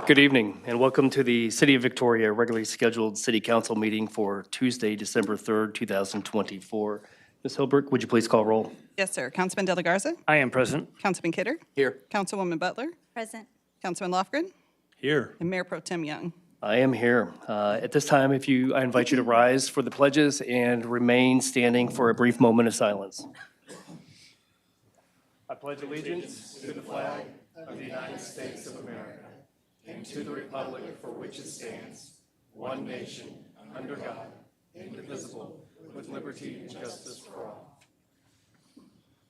Good evening, and welcome to the City of Victoria regularly scheduled City Council meeting for Tuesday, December 3rd, 2024. Ms. Hilbert, would you please call roll? Yes, sir. Councilman De La Garza? I am present. Councilman Kidder? Here. Councilwoman Butler? Present. Councilman Lofgren? Here. And Mayor Pro Tem Young. I am here. At this time, I invite you to rise for the pledges and remain standing for a brief moment of silence. I pledge allegiance to the flag of the United States of America and to the republic for which it stands, one nation, under God, indivisible, with liberty and justice for all.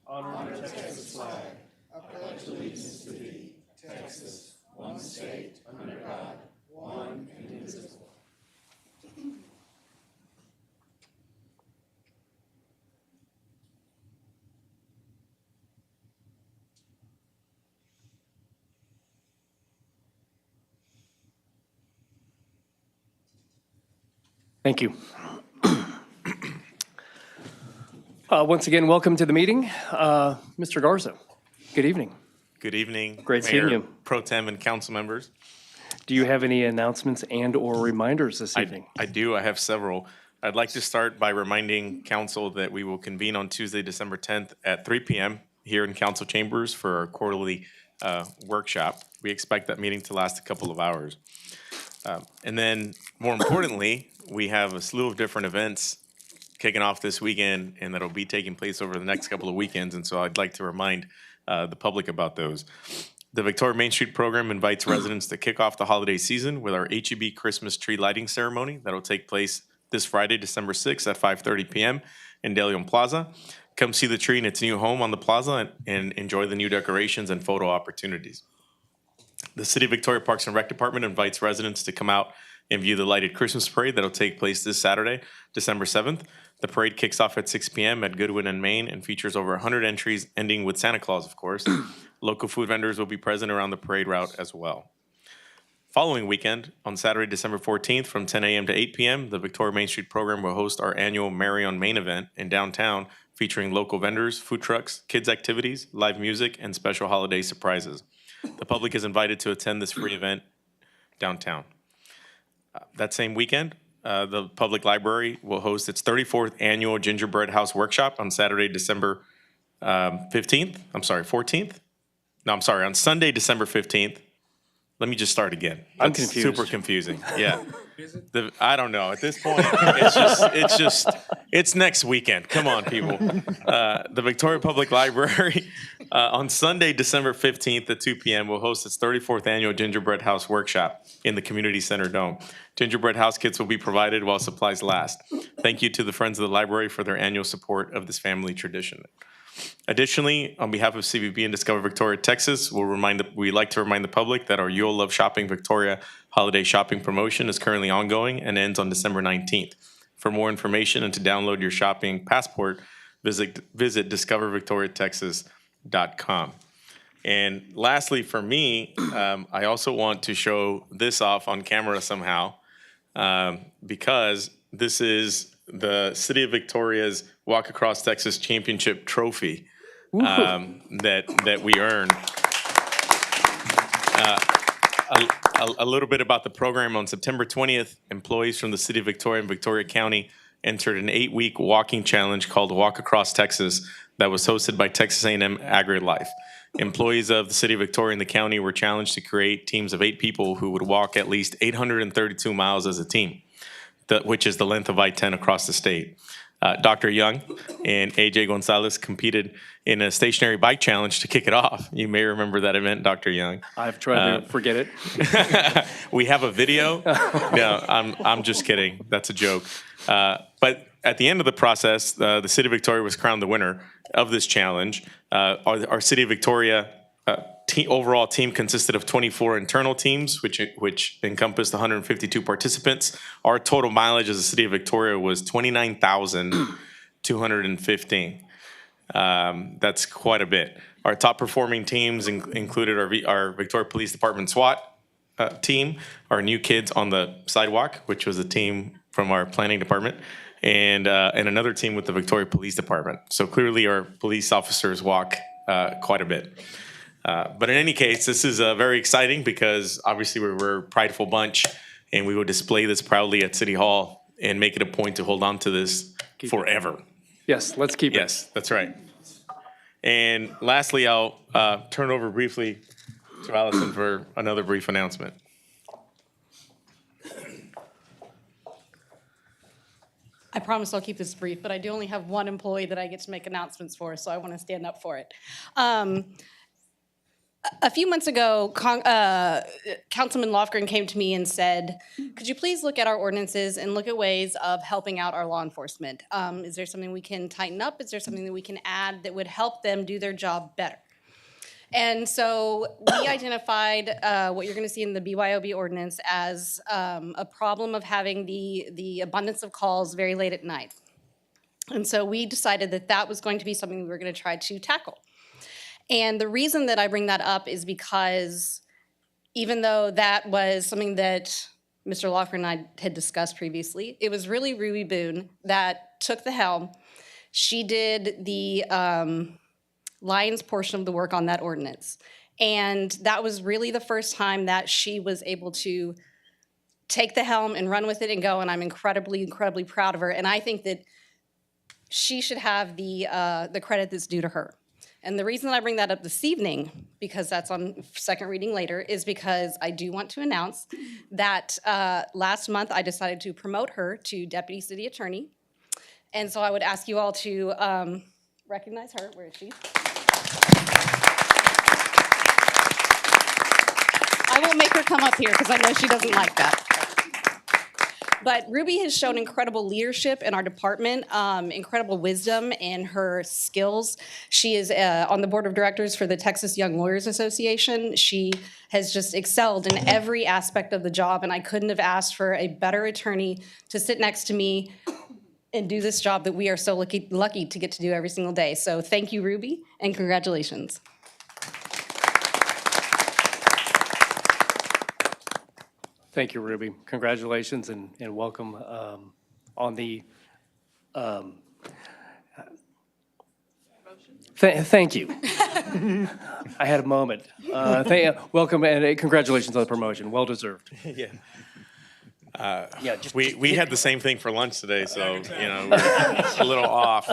Honor the Texas flag. I pledge allegiance to thee, Texas, one state, under God, one and indivisible. Thank you. Once again, welcome to the meeting. Mr. Garza, good evening. Good evening. Great seeing you. Pro Tem and council members. Do you have any announcements and or reminders this evening? I do. I have several. I'd like to start by reminding council that we will convene on Tuesday, December 10th at 3 p.m. here in council chambers for our quarterly workshop. We expect that meeting to last a couple of hours. And then, more importantly, we have a slew of different events kicking off this weekend and that'll be taking place over the next couple of weekends. And so I'd like to remind the public about those. The Victoria Main Street program invites residents to kick off the holiday season with our HEB Christmas tree lighting ceremony that'll take place this Friday, December 6th at 5:30 p.m. in De Leon Plaza. Come see the tree in its new home on the plaza and enjoy the new decorations and photo opportunities. The City of Victoria Parks and Rec Department invites residents to come out and view the lighted Christmas parade that'll take place this Saturday, December 7th. The parade kicks off at 6 p.m. at Goodwin and Main and features over 100 entries, ending with Santa Claus, of course. Local food vendors will be present around the parade route as well. Following weekend, on Saturday, December 14th, from 10 a.m. to 8 p.m., the Victoria Main Street program will host our annual Merry on Main event in downtown, featuring local vendors, food trucks, kids' activities, live music, and special holiday surprises. The public is invited to attend this free event downtown. That same weekend, the public library will host its 34th annual Gingerbread House Workshop on Saturday, December 14th. On Sunday, December 15th. Let me just start again. I'm That's confused. super confusing. Yeah. I don't know. At this point, it's next weekend. Come on, people. The Victoria Public Library on Sunday, December 15th at 2 p.m. will host its 34th annual Gingerbread House Workshop in the Community Center Dome. Gingerbread House kits will be provided while supplies last. Thank you to the Friends of the Library for their annual support of this family tradition. Additionally, on behalf of CVB and Discover Victoria, Texas, we'd like to remind the public that our You'll Love Shopping Victoria holiday shopping promotion is currently ongoing and ends on December 19th. For more information and to download your shopping passport, visit discovervictoriatexas.com. And lastly, for me, I also want to show this off on camera somehow because this is the City of Victoria's Walk Across Texas Championship trophy that we earned. A little bit about the program. On September 20th, employees from the City of Victoria and Victoria County entered an 8-week walking challenge called Walk Across Texas that was hosted by Texas A&M AgriLife. Employees of the City of Victoria and the county were challenged to create teams of 8 people who would walk at least 832 miles as a team, which is the length of I-10 across the state. Dr. Young and AJ Gonzalez competed in a stationary bike challenge to kick it off. You may remember that event, Dr. Young. I've tried to forget it. We have a video. No, I'm just kidding. That's a joke. But at the end of the process, the City of Victoria was crowned the winner of this challenge. Our City of Victoria overall team consisted of 24 internal teams, which encompassed 152 participants. Our total mileage as a City of Victoria was 29,215. That's quite a bit. Our top performing teams included our Victoria Police Department SWAT team, our New Kids on the Sidewalk, which was a team from our planning department, and another team with the Victoria Police Department. So clearly our police officers walk quite a bit. But in any case, this is very exciting because obviously we're a prideful bunch, and we will display this proudly at City Hall and make it a point to hold on to this forever. Yes, let's keep it. Yes, that's right. And lastly, I'll turn over briefly to Allison for another brief announcement. I promise I'll keep this brief, but I do only have one employee that I get to make announcements for, so I want to stand up for it. A few months ago, Councilman Lofgren came to me and said, could you please look at our ordinances and look at ways of helping out our law enforcement? Is there something we can tighten up? Is there something that we can add that would help them do their job better? And so we identified what you're going to see in the BYOB ordinance as a problem of having the abundance of calls very late at night. And so we decided that that was going to be something we were going to try to tackle. And the reason that I bring that up is because even though that was something that Mr. Lofgren and I had discussed previously, it was really Ruby Boone that took the helm. She did the Lions portion of the work on that ordinance. And that was really the first time that she was able to take the helm and run with it and go, and I'm incredibly, incredibly proud of her. And I think that she should have the credit that's due to her. And the reason that I bring that up this evening, because that's on second reading later, is because I do want to announce that last month I decided to promote her to Deputy City Attorney. And so I would ask you all to recognize her. Where is she? I won't make her come up here because I know she doesn't like that. But Ruby has shown incredible leadership in our department, incredible wisdom in her skills. She is on the board of directors for the Texas Young Lawyers Association. She has just excelled in every aspect of the job, and I couldn't have asked for a better attorney to sit next to me and do this job that we are so lucky to get to do every single day. So thank you, Ruby, and congratulations. Thank you, Ruby. Congratulations and welcome on the. Thank you. I had a moment. Welcome and congratulations on the promotion. Well deserved. Yeah. Yeah, just We had the same thing for lunch today, so we're a little off.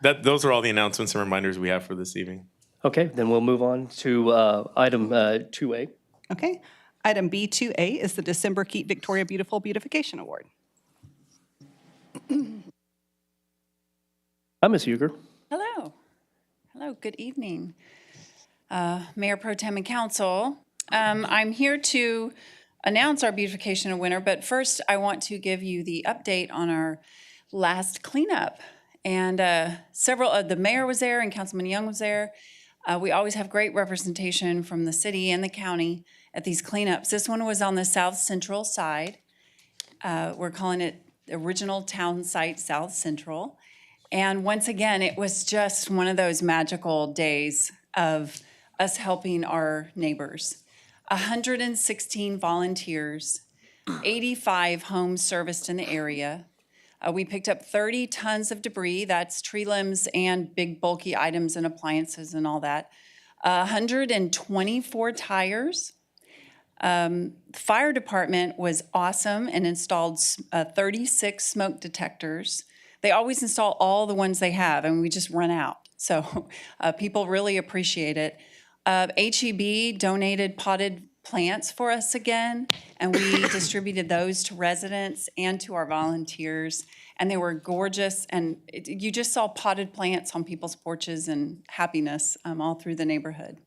Those are all the announcements and reminders we have for this evening. okay. Then we'll move on to item 2A. Okay. Item B2A is the December Keep Victoria Beautiful Beautification Award. Hi, Ms. Huger. Hello. Hello, good evening. Mayor Pro Tem and Council. I'm here to announce our beautification winner, but first I want to give you the update on our last cleanup. And several of the mayor was there and Councilman Young was there. We always have great representation from the city and the county at these cleanups. This one was on the south central side. We're calling it Original Town Site South Central. And once again, it was just one of those magical days of us helping our neighbors. 116 volunteers, 85 homes serviced in the area. We picked up 30 tons of debris, that's tree limbs and big bulky items and appliances and all that. 124 tires. Fire department was awesome and installed 36 smoke detectors. They always install all the ones they have and we just run out. So people really appreciate it. HEB donated potted plants for us again, and we distributed those to residents and to our volunteers, and they were gorgeous, and you just saw potted plants on people's porches and happiness all through the neighborhood.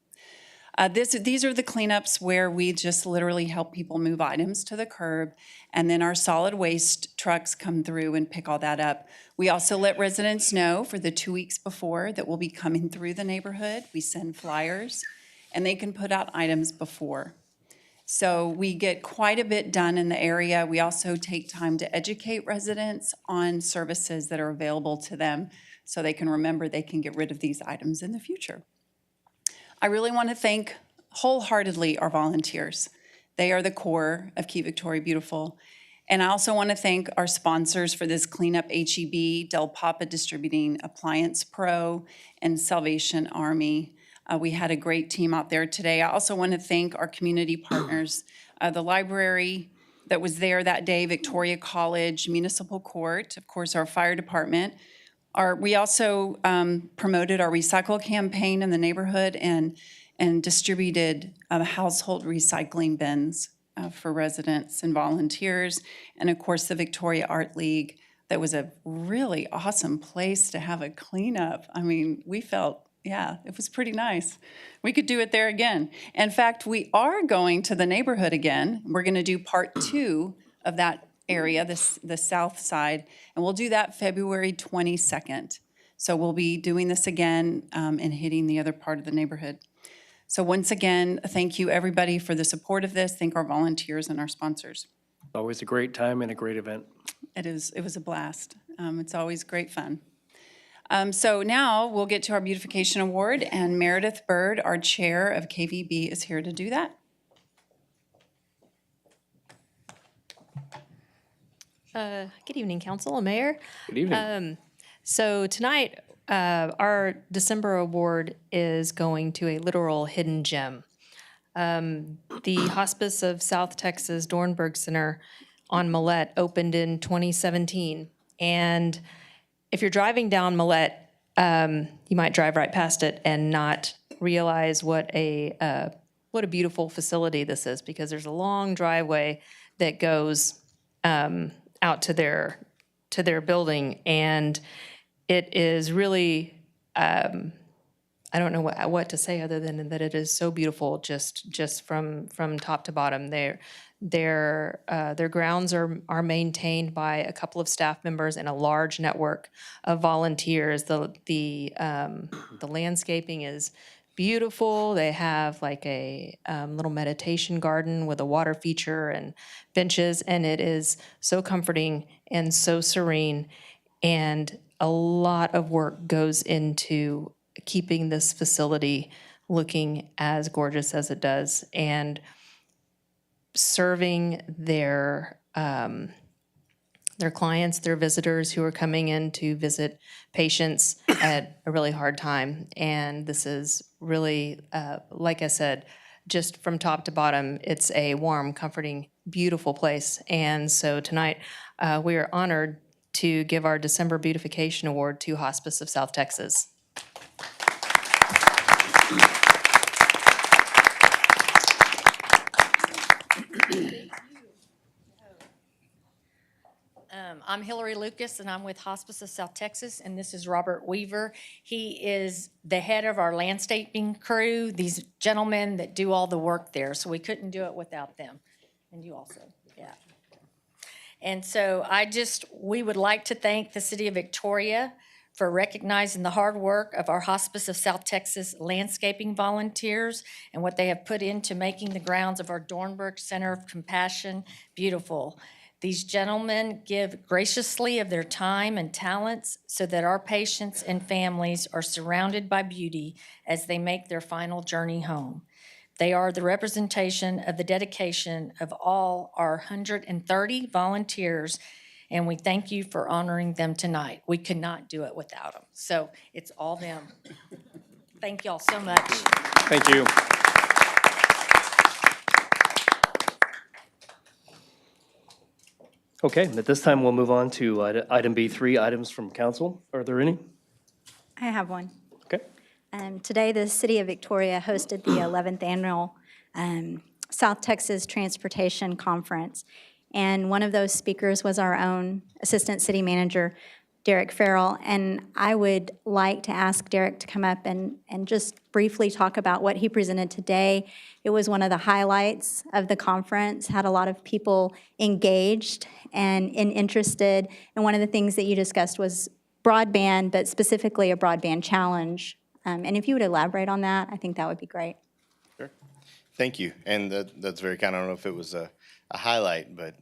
These are the cleanups where we just literally help people move items to the curb, and then our solid waste trucks come through and pick all that up. We also let residents know for the 2 weeks before that we'll be coming through the neighborhood. We send flyers, and they can put out items before. So we get quite a bit done in the area. We also take time to educate residents on services that are available to them so they can remember they can get rid of these items in the future. I really want to thank wholeheartedly our volunteers. They are the core of Keep Victoria Beautiful. And I also want to thank our sponsors for this cleanup, HEB, Del Papa Distributing, Appliance Pro, and Salvation Army. We had a great team out there today. I also want to thank our community partners, the library that was there that day, Victoria College, Municipal Court, of course, our fire department. We also promoted our recycle campaign in the neighborhood and distributed household recycling bins for residents and volunteers. And of course, the Victoria Art League, that was a really awesome place to have a cleanup. I mean, we felt, yeah, it was pretty nice. We could do it there again. In fact, we are going to the neighborhood again. We're going to do part 2 of that area, the south side, and we'll do that February 22nd. So we'll be doing this again and hitting the other part of the neighborhood. So once again, thank you everybody for the support of this. Thank our volunteers and our sponsors. Always a great time and a great event. It was a blast. It's always great fun. So now we'll get to our Beautification Award, and Meredith Bird, our chair of KVB, is here to do that. Good evening, Council and Mayor. Good evening. So tonight, our December award is going to a literal hidden gem. The Hospice of South Texas Dornberg Center on Millette opened in 2017. And if you're driving down Millette, you might drive right past it and not realize what a beautiful facility this is, because there's a long driveway that goes out to their building, and it is really I don't know what to say other than that it is so beautiful just from top to bottom. Their grounds are maintained by a couple of staff members and a large network of volunteers. The landscaping is beautiful. They have like a little meditation garden with a water feature and benches, and it is so comforting and so serene. And a lot of work goes into keeping this facility looking as gorgeous as it does, and serving their clients, their visitors who are coming in to visit patients at a really hard time. And this is really, like I said, just from top to bottom, it's a warm, comforting, beautiful place. And so tonight, we are honored to give our December Beautification Award to Hospice of South Texas. I'm Hillary Lucas, and I'm with Hospice of South Texas, and this is Robert Weaver. He is the head of our landscaping crew, these gentlemen that do all the work there, so we couldn't do it without them. And you also, yeah. And so we would like to thank the City of Victoria for recognizing the hard work of our Hospice of South Texas landscaping volunteers and what they have put into making the grounds of our Dornberg Center of Compassion beautiful. These gentlemen give graciously of their time and talents so that our patients and families are surrounded by beauty as they make their final journey home. They are the representation of the dedication of all our 130 volunteers, and we thank you for honoring them tonight. We could not do it without them, so it's all them. Thank y'all so much. Thank you. Okay, at this time, we'll move on to item B3, items from council. Are there any? I have one. Okay. Today, the City of Victoria hosted the 11th Annual South Texas Transportation Conference. And one of those speakers was our own Assistant City Manager, Derek Farrell. And I would like to ask Derek to come up and just briefly talk about what he presented today. It was one of the highlights of the conference, had a lot of people engaged and interested. And one of the things that you discussed was broadband, but specifically a broadband challenge. And if you would elaborate on that, I think that would be great. Sure. Thank you. And that's very kind. I don't know if it was a highlight, but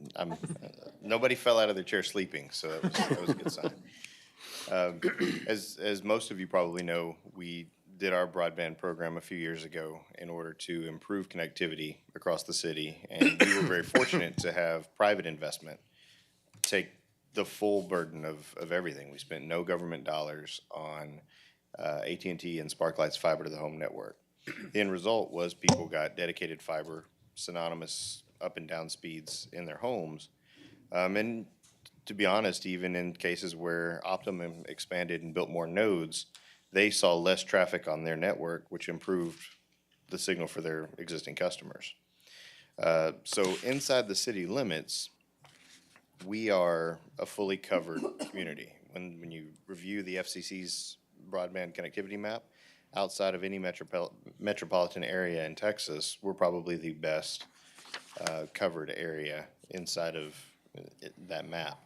nobody fell out of their chair sleeping, so that was a good sign. As most of you probably know, we did our broadband program a few years ago in order to improve connectivity across the city, and we were very fortunate to have private investment take the full burden of everything. We spent no government dollars on AT&T and Sparklight's fiber to the home network. The end result was people got dedicated fiber, synonymous up and down speeds in their homes. And to be honest, even in cases where Optimum expanded and built more nodes, they saw less traffic on their network, which improved the signal for their existing customers. So inside the city limits, we are a fully covered community. When you review the FCC's broadband connectivity map, outside of any metropolitan area in Texas, we're probably the best covered area inside of that map.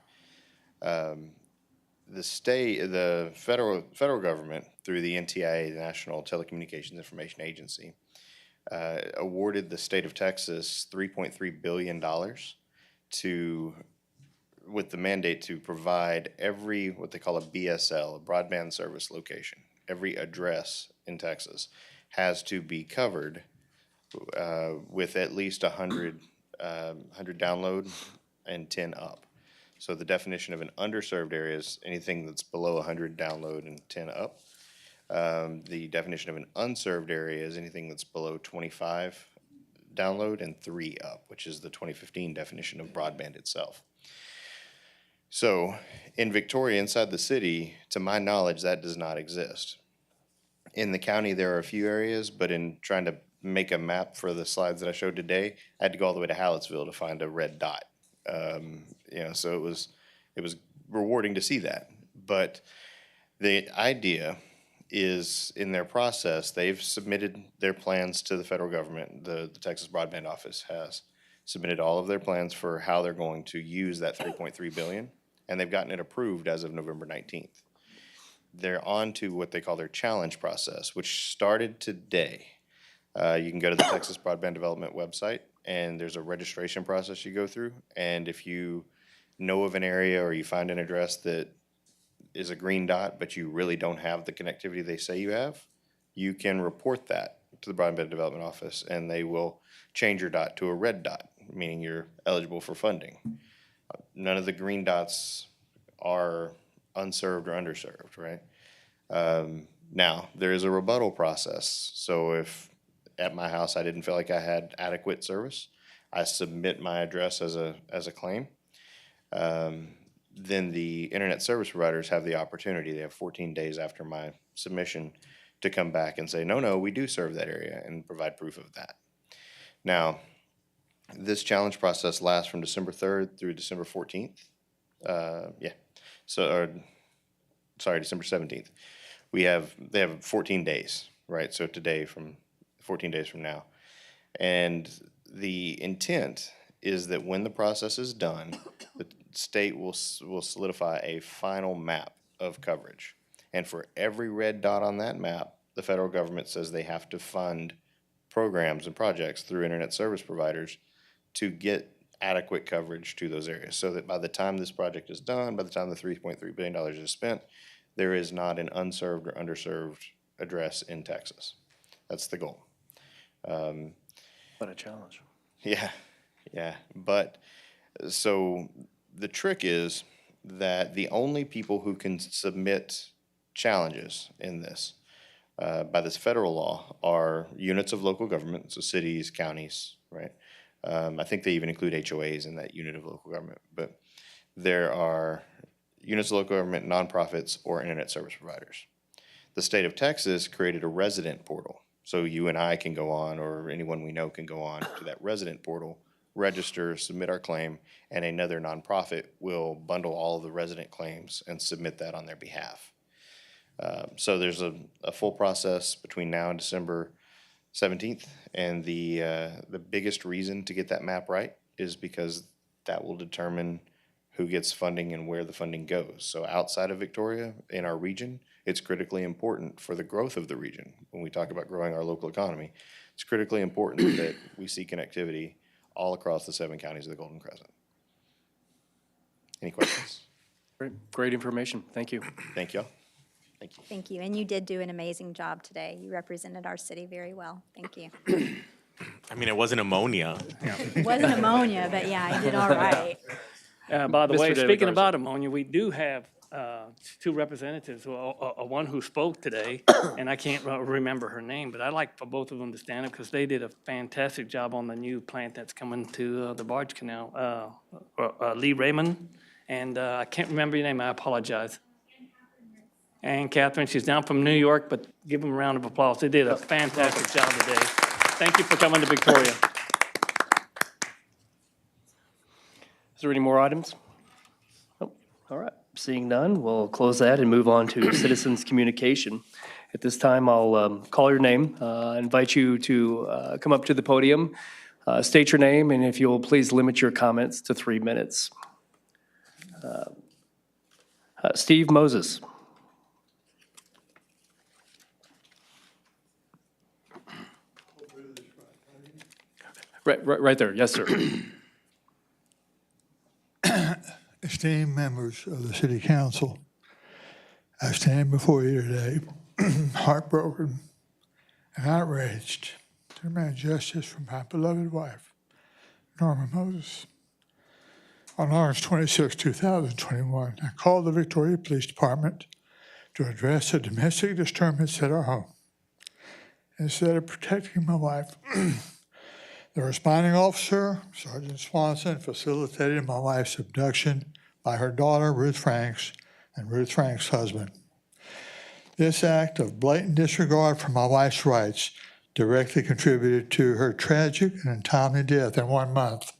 The federal government, through the NTIA, the National Telecommunications Information Agency, awarded the state of Texas $3.3 billion with the mandate to provide every, what they call a BSL, a broadband service location, every address in Texas has to be covered with at least 100 download and 10 up. So the definition of an underserved area is anything that's below 100 download and 10 up. The definition of an unserved area is anything that's below 25 download and 3 up, which is the 2015 definition of broadband itself. So in Victoria, inside the city, to my knowledge, that does not exist. In the county, there are a few areas, but in trying to make a map for the slides that I showed today, I had to go all the way to Hallettsville to find a red dot. So it was rewarding to see that. But the idea is, in their process, they've submitted their plans to the federal government. The Texas Broadband Office has submitted all of their plans for how they're going to use that $3.3 billion, and they've gotten it approved as of November 19th. They're on to what they call their challenge process, which started today. You can go to the Texas Broadband Development website, and there's a registration process you go through. And if you know of an area or you find an address that is a green dot, but you really don't have the connectivity they say you have, you can report that to the Broadband Development Office, and they will change your dot to a red dot, meaning you're eligible for funding. None of the green dots are unserved or underserved, right? Now, there is a rebuttal process. So if at my house I didn't feel like I had adequate service, I submit my address as a claim. Then the internet service providers have the opportunity, they have 14 days after my submission to come back and say, no, we do serve that area, and provide proof of that. Now, this challenge process lasts from December 3rd through December 14th. December 17th. They have 14 days, right? So today, from 14 days from now. And the intent is that when the process is done, the state will solidify a final map of coverage. And for every red dot on that map, the federal government says they have to fund programs and projects through internet service providers to get adequate coverage to those areas, so that by the time this project is done, by the time the $3.3 billion is spent, there is not an unserved or underserved address in Texas. That's the goal. What a challenge. Yeah. But so the trick is that the only people who can submit challenges in this by this federal law are units of local government, so cities, counties, right? I think they even include HOAs in that unit of local government. But there are units of local government, nonprofits, or internet service providers. The state of Texas created a resident portal. So you and I can go on, or anyone we know can go on to that resident portal, register, submit our claim, and another nonprofit will bundle all of the resident claims and submit that on their behalf. So there's a full process between now and December 17th, and the biggest reason to get that map right is because that will determine who gets funding and where the funding goes. So outside of Victoria, in our region, it's critically important for the growth of the region. When we talk about growing our local economy, it's critically important that we see connectivity all across the 7 counties of the Golden Crescent. Any questions? Great information. Thank you. Thank y'all. Thank you. Thank you, and you did do an amazing job today. You represented our city very well. Thank you. I mean, it wasn't ammonia. It wasn't ammonia, but yeah, I did all right. By the way, Mr. David speaking Garza. about ammonia, we do have two representatives, one who spoke today, and I can't remember her name, but I'd like for both of them to stand up because they did a fantastic job on the new plant that's coming to the barge canal. Lee Raymond, and I can't remember your name, I apologize. And Catherine, she's down from New York, but give them a round of applause. They did a fantastic job today. Thank you for coming to Victoria. Is there any more items? Oh, all right. Seeing none, we'll close that and move on to citizens' communication. At this time, I'll call your name, invite you to come up to the podium, state your name, and if you'll please limit your comments to 3 minutes. Steve Moses. Right there. Yes, sir. Esteemed members of the City Council, I stand before you today heartbroken and outraged to demand justice from my beloved wife, Norma Moses. On August 26, 2021, I called the Victoria Police Department to address a domestic disturbance at our home. Instead of protecting my wife, the responding officer, Sergeant Swanson, facilitated my wife's abduction by her daughter, Ruth Franks, and Ruth Franks' husband. This act of blatant disregard for my wife's rights directly contributed to her tragic and untimely death in 1 month.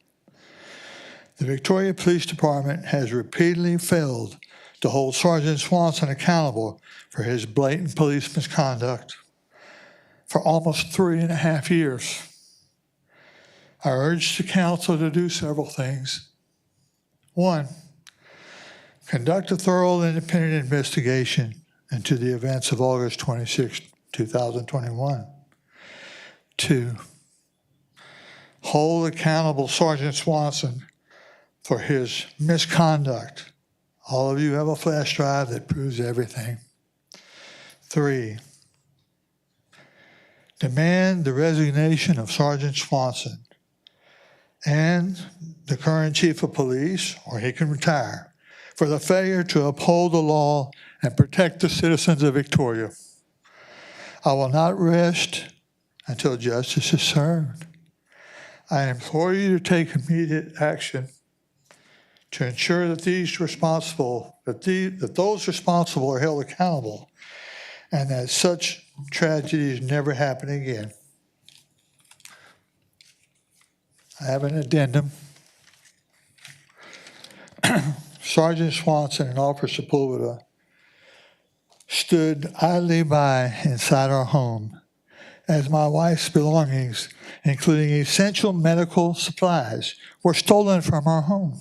The Victoria Police Department has repeatedly failed to hold Sergeant Swanson accountable for his blatant police misconduct for almost 3.5 years. I urge the council to do several things. 1, conduct a thorough independent investigation into the events of August 26, 2021. 2, hold accountable Sergeant Swanson for his misconduct. All of you have a flash drive that proves everything. 3, demand the resignation of Sergeant Swanson and the current chief of police, or he can retire, for the failure to uphold the law and protect the citizens of Victoria. I will not rest until justice is served. I implore you to take immediate action to ensure that those responsible are held accountable and that such tragedies never happen again. I have an addendum. Sergeant Swanson and Officer Sepulveda stood idly by inside our home as my wife's belongings, including essential medical supplies, were stolen from our home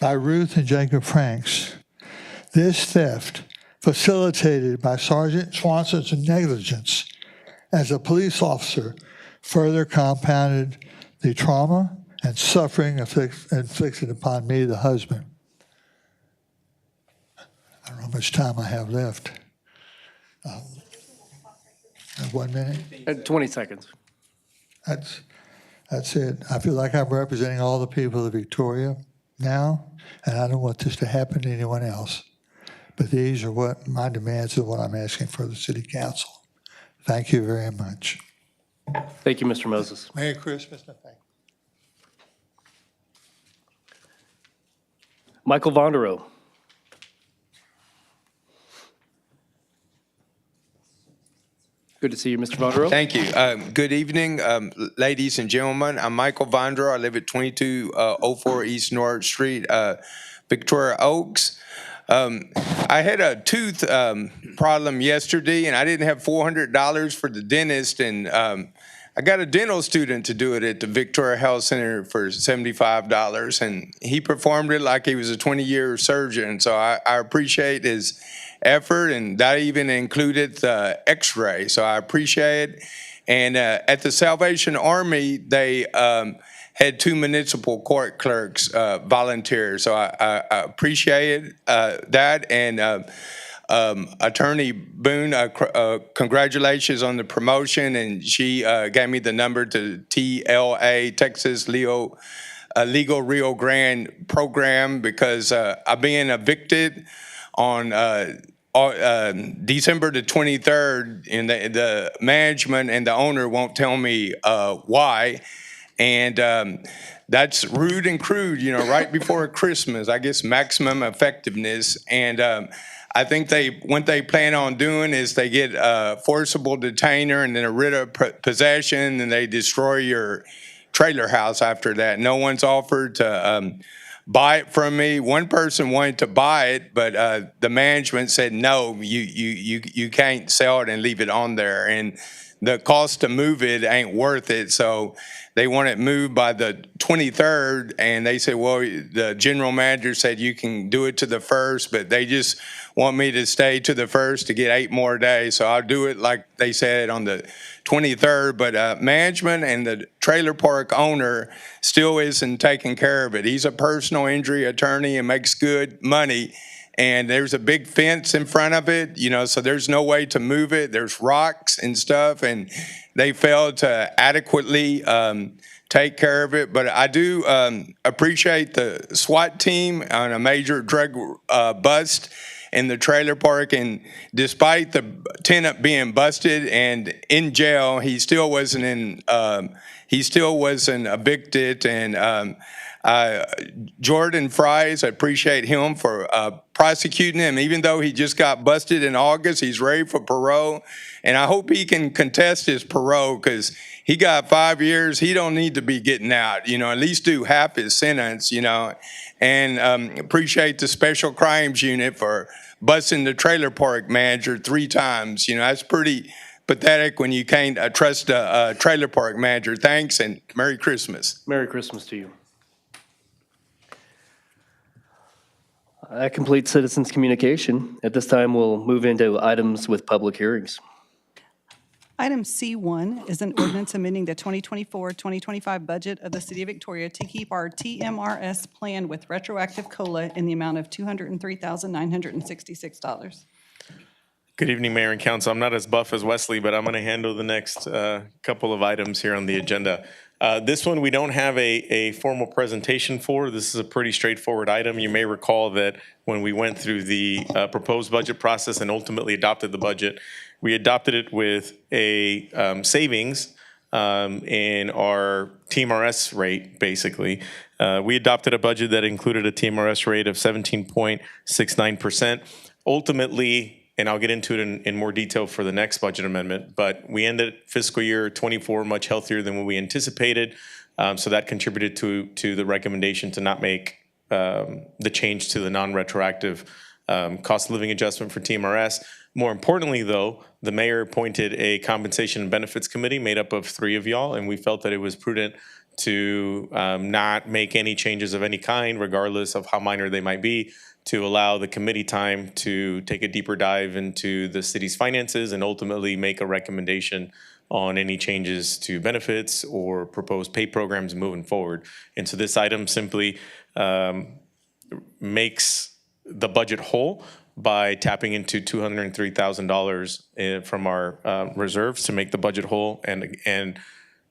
by Ruth and Jacob Franks. This theft, facilitated by Sergeant Swanson's negligence as a police officer, further compounded the trauma and suffering inflicted upon me, the husband. I don't know how much time I have left. 1 minute? 20 seconds. That's it. I feel like I'm representing all the people of Victoria now, and I don't want this to happen to anyone else. But these are what my demands are, what I'm asking for the City Council. Thank you very much. Thank you, Mr. Moses. Merry Christmas. Thank you. Michael Vonderow. Good to see you, Mr. Vonderow. Thank you. Good evening, ladies and gentlemen. I'm Michael Vonderow. I live at 2204 East North Street, Victoria Oaks. I had a tooth problem yesterday, and I didn't have $400 for the dentist, and I got a dental student to do it at the Victoria Health Center for $75, and he performed it like he was a 20-year surgeon, so I appreciate his effort, and that even included the x-ray, so I appreciate it. And at the Salvation Army, they had 2 municipal court clerks volunteer, so I appreciate that. And Attorney Boone, congratulations on the promotion, and she gave me the number to TLA, Texas Leo a legal Rio Grande program because I'm being evicted on December the 23rd, and the management and the owner won't tell me why. And that's rude and crude, right before Christmas, I guess maximum effectiveness. And I think what they plan on doing is they get a forcible detainer and then a writ of possession, and they destroy your trailer house after that. No one's offered to buy it from me. One person wanted to buy it, but the management said, no, you can't sell it and leave it on there. And the cost to move it ain't worth it. So they want it moved by the 23rd. And they said, well, the general manager said you can do it to the 1st, but they just want me to stay to the 1st to get 8 more days. So I'll do it like they said on the 23rd. But management and the trailer park owner still isn't taking care of it. He's a personal injury attorney and makes good money. And there's a big fence in front of it, so there's no way to move it. There's rocks and stuff, and they failed to adequately take care of it. But I do appreciate the SWAT team on a major drug bust in the trailer park. And despite the tenant being busted and in jail, he still wasn't evicted. And Jordan Fries, I appreciate him for prosecuting him. Even though he just got busted in August, he's ready for parole. And I hope he can contest his parole because he got 5 years. He don't need to be getting out, at least do half his sentence, And appreciate the Special Crimes Unit for busting the trailer park manager 3 times. That's pretty pathetic when you can't trust a trailer park manager. Thanks, and Merry Christmas. Merry Christmas to you. That completes citizens' communication. At this time, we'll move into items with public hearings. Item C1 is an ordinance amending the 2024-2025 budget of the City of Victoria to keep our TMRS plan with retroactive COLA in the amount of $203,966. Good evening, Mayor and Council. I'm not as buff as Wesley, but I'm going to handle the next couple of items here on the agenda. This one we don't have a formal presentation for. This is a pretty straightforward item. You may recall that when we went through the proposed budget process and ultimately adopted the budget, we adopted it with a savings in our TMRS rate, basically. We adopted a budget that included a TMRS rate of 17.69%. Ultimately, and I'll get into it in more detail for the next budget amendment, but we ended fiscal year 24 much healthier than what we anticipated. So that contributed to the recommendation to not make the change to the non-retroactive cost of living adjustment for TMRS. More importantly, though, the mayor appointed a compensation and benefits committee made up of 3 of y'all, and we felt that it was prudent to not make any changes of any kind, regardless of how minor they might be, to allow the committee time to take a deeper dive into the city's finances and ultimately make a recommendation on any changes to benefits or proposed pay programs moving forward. And so this item simply makes the budget whole by tapping into $203,000 from our reserves to make the budget whole and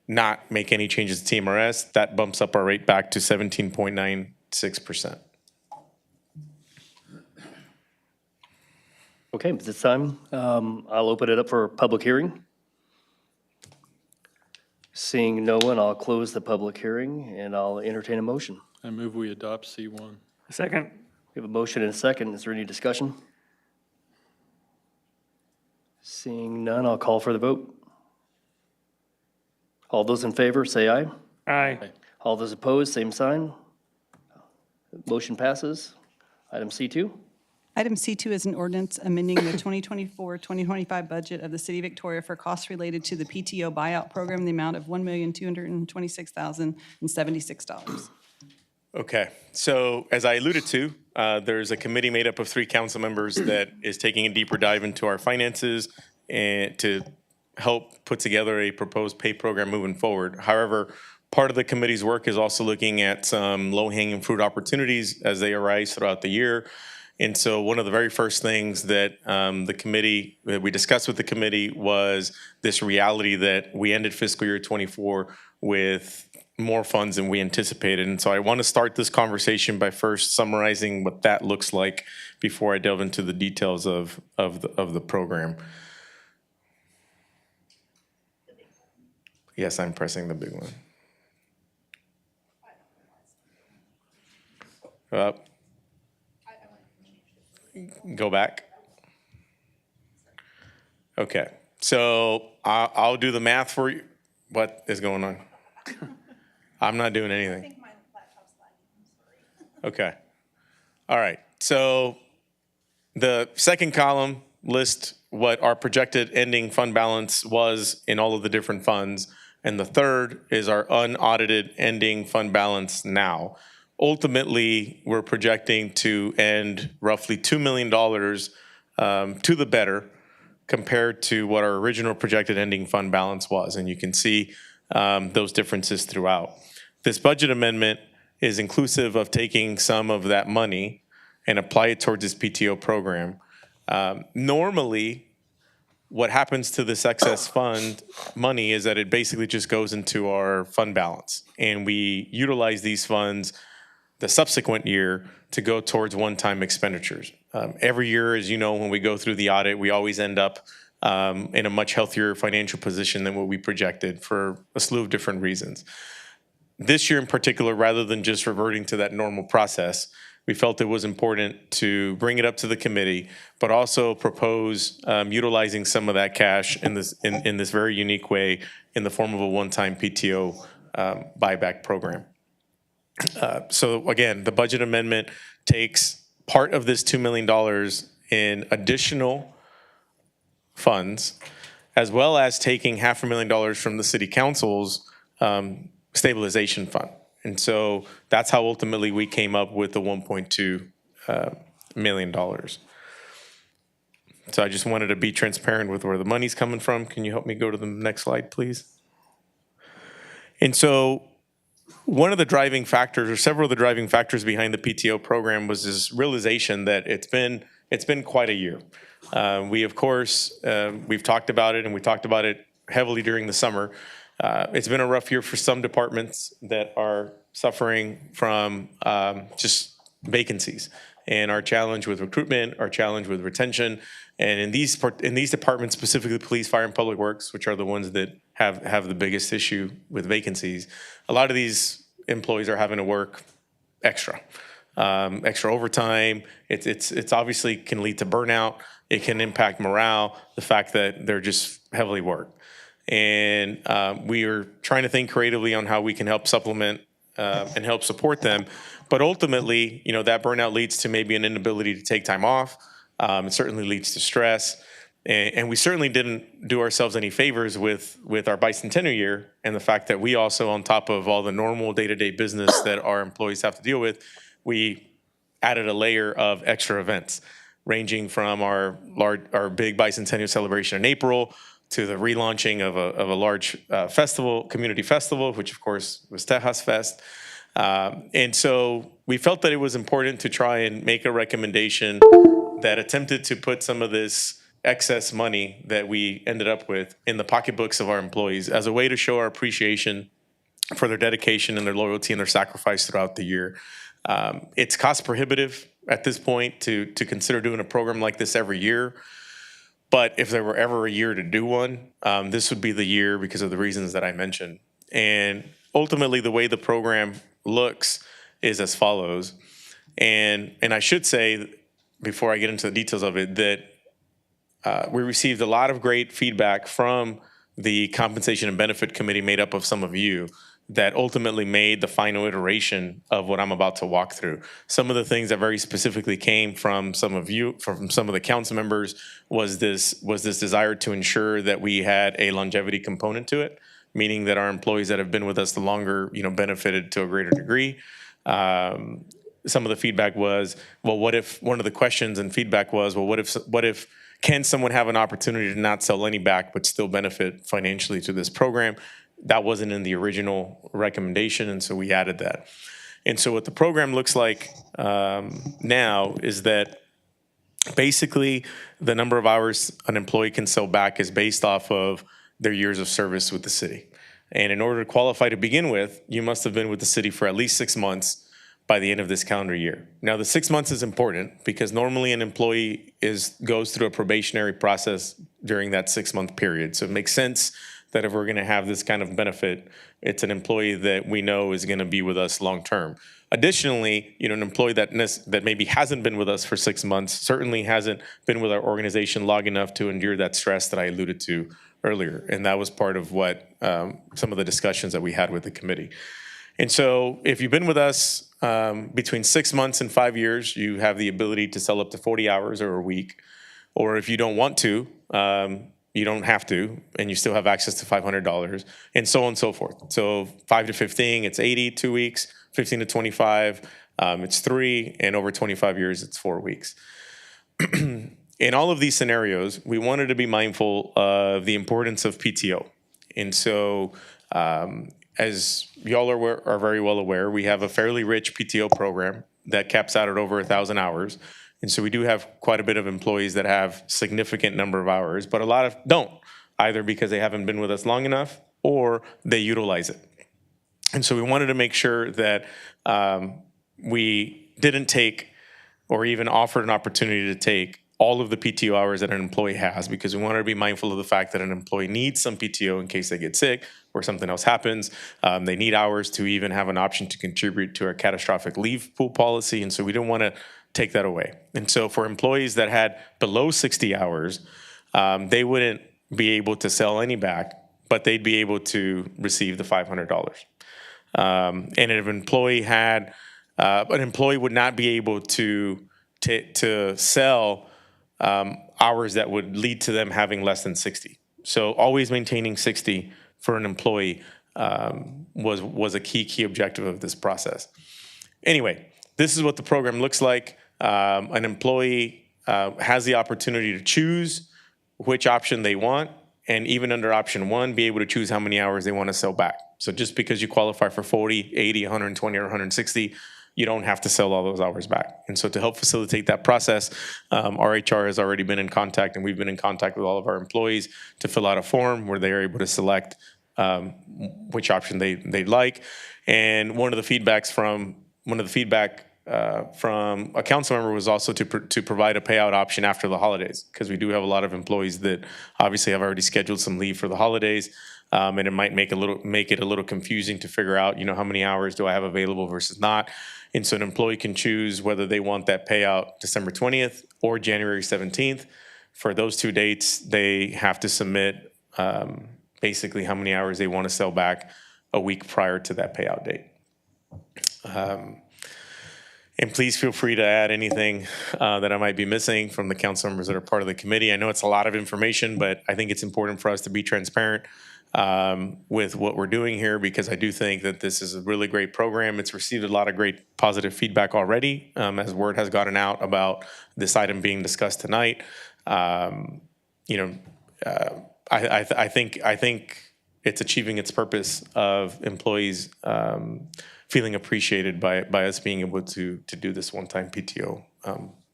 not make any changes to TMRS. That bumps up our rate back to 17.96%. Okay, at this time, I'll open it up for public hearing. Seeing no one, I'll close the public hearing and I'll entertain a motion. I move we adopt C1. Second. We have a motion and a second. Is there any discussion? Seeing none, I'll call for the vote. All those in favor, say aye. Aye. All those opposed, same sign. Motion passes. Item C2. Item C2 is an ordinance amending the 2024-2025 budget of the City of Victoria for costs related to the PTO Buyout Program in the amount of $1,226,076. Okay, so as I alluded to, there's a committee made up of 3 council members that is taking a deeper dive into our finances and to help put together a proposed pay program moving forward. However, part of the committee's work is also looking at some low-hanging fruit opportunities as they arise throughout the year. And so one of the very first things that we discussed with the committee was this reality that we ended fiscal year 24 with more funds than we anticipated. And so I want to start this conversation by first summarizing what that looks like before I delve into the details of the program. Yes, I'm pressing the big one. Up. Go back. Okay, so I'll do the math for you. What is going on? I'm not doing anything. Okay. All right. So the second column lists what our projected ending fund balance was in all of the different funds. And the third is our unaudited ending fund balance now. Ultimately, we're projecting to end roughly $2 million to the better compared to what our original projected ending fund balance was. And you can see those differences throughout. This budget amendment is inclusive of taking some of that money and apply it towards this PTO program. Normally, what happens to this excess fund money is that it basically just goes into our fund balance. And we utilize these funds the subsequent year to go towards one-time expenditures. Every year, as you know, when we go through the audit, we always end up in a much healthier financial position than what we projected for a slew of different reasons. This year in particular, rather than just reverting to that normal process, we felt it was important to bring it up to the committee, but also propose utilizing some of that cash in this very unique way in the form of a one-time PTO buyback program. So again, the budget amendment takes part of this $2 million in additional funds, as well as taking $500,000 from the city council's stabilization fund. And so that's how ultimately we came up with the $1.2 million. So I just wanted to be transparent with where the money's coming from. Can you help me go to the next slide, please? And so one of the driving factors, or several of the driving factors behind the PTO program, was this realization that it's been quite a year. We, of course, we've talked about it, and we talked about it heavily during the summer. It's been a rough year for some departments that are suffering from just vacancies, and our challenge with recruitment, our challenge with retention, and in these departments, specifically police, fire, and public works, which are the ones that have the biggest issue with vacancies, a lot of these employees are having to work extra overtime. It's obviously can lead to burnout. It can impact morale, the fact that they're just heavily worked. And we are trying to think creatively on how we can help supplement and help support them. But ultimately, you know, that burnout leads to maybe an inability to take time off. It certainly leads to stress. And we certainly didn't do ourselves any favors with our bicentennial year and the fact that we also, on top of all the normal day-to-day business that our employees have to deal with, we added a layer of extra events, ranging from our big bicentennial celebration in April to the relaunching of a large community festival, which of course was Tejas Fest. And so we felt that it was important to try and make a recommendation that attempted to put some of this excess money that we ended up with in the pocketbooks of our employees as a way to show our appreciation for their dedication and their loyalty and their sacrifice throughout the year. It's cost prohibitive at this point to consider doing a program like this every year. But if there were ever a year to do one, this would be the year because of the reasons that I mentioned. And ultimately, the way the program looks is as follows. And I should say, before I get into the details of it, that we received a lot of great feedback from the Compensation and Benefit Committee made up of some of you that ultimately made the final iteration of what I'm about to walk through. Some of the things that very specifically came from some of you, from some of the council members, was this desire to ensure that we had a longevity component to it, meaning that our employees that have been with us the longer, you know, benefited to a greater degree. Some of the feedback was, well, what if, one of the questions and feedback was, well, what if can someone have an opportunity to not sell any back but still benefit financially to this program? That wasn't in the original recommendation, and so we added that. And so what the program looks like now is that basically the number of hours an employee can sell back is based off of their years of service with the city. And in order to qualify to begin with, you must have been with the city for at least 6 months by the end of this calendar year. Now, the 6 months is important because normally an employee goes through a probationary process during that 6-month period. So it makes sense that if we're going to have this kind of benefit, it's an employee that we know is going to be with us long term. Additionally, an employee that maybe hasn't been with us for 6 months certainly hasn't been with our organization long enough to endure that stress that I alluded to earlier. And that was part of what some of the discussions that we had with the committee. And so if you've been with us between 6 months and 5 years, you have the ability to sell up to 40 hours or a week. Or if you don't want to, you don't have to, and you still have access to $500, and so on and so forth. So 5 to 15, it's 80, 2 weeks, 15 to 25, it's 3, and over 25 years, it's 4 weeks. In all of these scenarios, we wanted to be mindful of the importance of PTO. And so, as y'all are very well aware, we have a fairly rich PTO program that caps out at over 1,000 hours. And so we do have quite a bit of employees that have significant number of hours, but a lot of don't, either because they haven't been with us long enough or they utilize it. And so we wanted to make sure that we didn't take or even offered an opportunity to take all of the PTO hours that an employee has, because we wanted to be mindful of the fact that an employee needs some PTO in case they get sick or something else happens. They need hours to even have an option to contribute to our catastrophic leave pool policy, and so we didn't want to take that away. And so for employees that had below 60 hours, they wouldn't be able to sell any back, but they'd be able to receive the $500. And if an employee would not be able to sell hours that would lead to them having less than 60. So always maintaining 60 for an employee was a key objective of this process. Anyway, this is what the program looks like. An employee has the opportunity to choose which option they want, and even under option 1, be able to choose how many hours they want to sell back. So just because you qualify for 40, 80, 120, or 160, you don't have to sell all those hours back. And so to help facilitate that process, our HR has already been in contact, and we've been in contact with all of our employees to fill out a form where they are able to select which option they'd like. And one of the feedback from a council member was also to provide a payout option after the holidays, because we do have a lot of employees that obviously have already scheduled some leave for the holidays, and it might make it a little confusing to figure out, how many hours do I have available versus not. And so an employee can choose whether they want that payout December 20th or January 17th. For those 2 dates, they have to submit basically how many hours they want to sell back a week prior to that payout date. And please feel free to add anything that I might be missing from the council members that are part of the committee. I know it's a lot of information, but I think it's important for us to be transparent with what we're doing here, because I do think that this is a really great program. It's received a lot of great positive feedback already, as word has gotten out about this item being discussed tonight. I think it's achieving its purpose of employees feeling appreciated by us being able to do this one-time PTO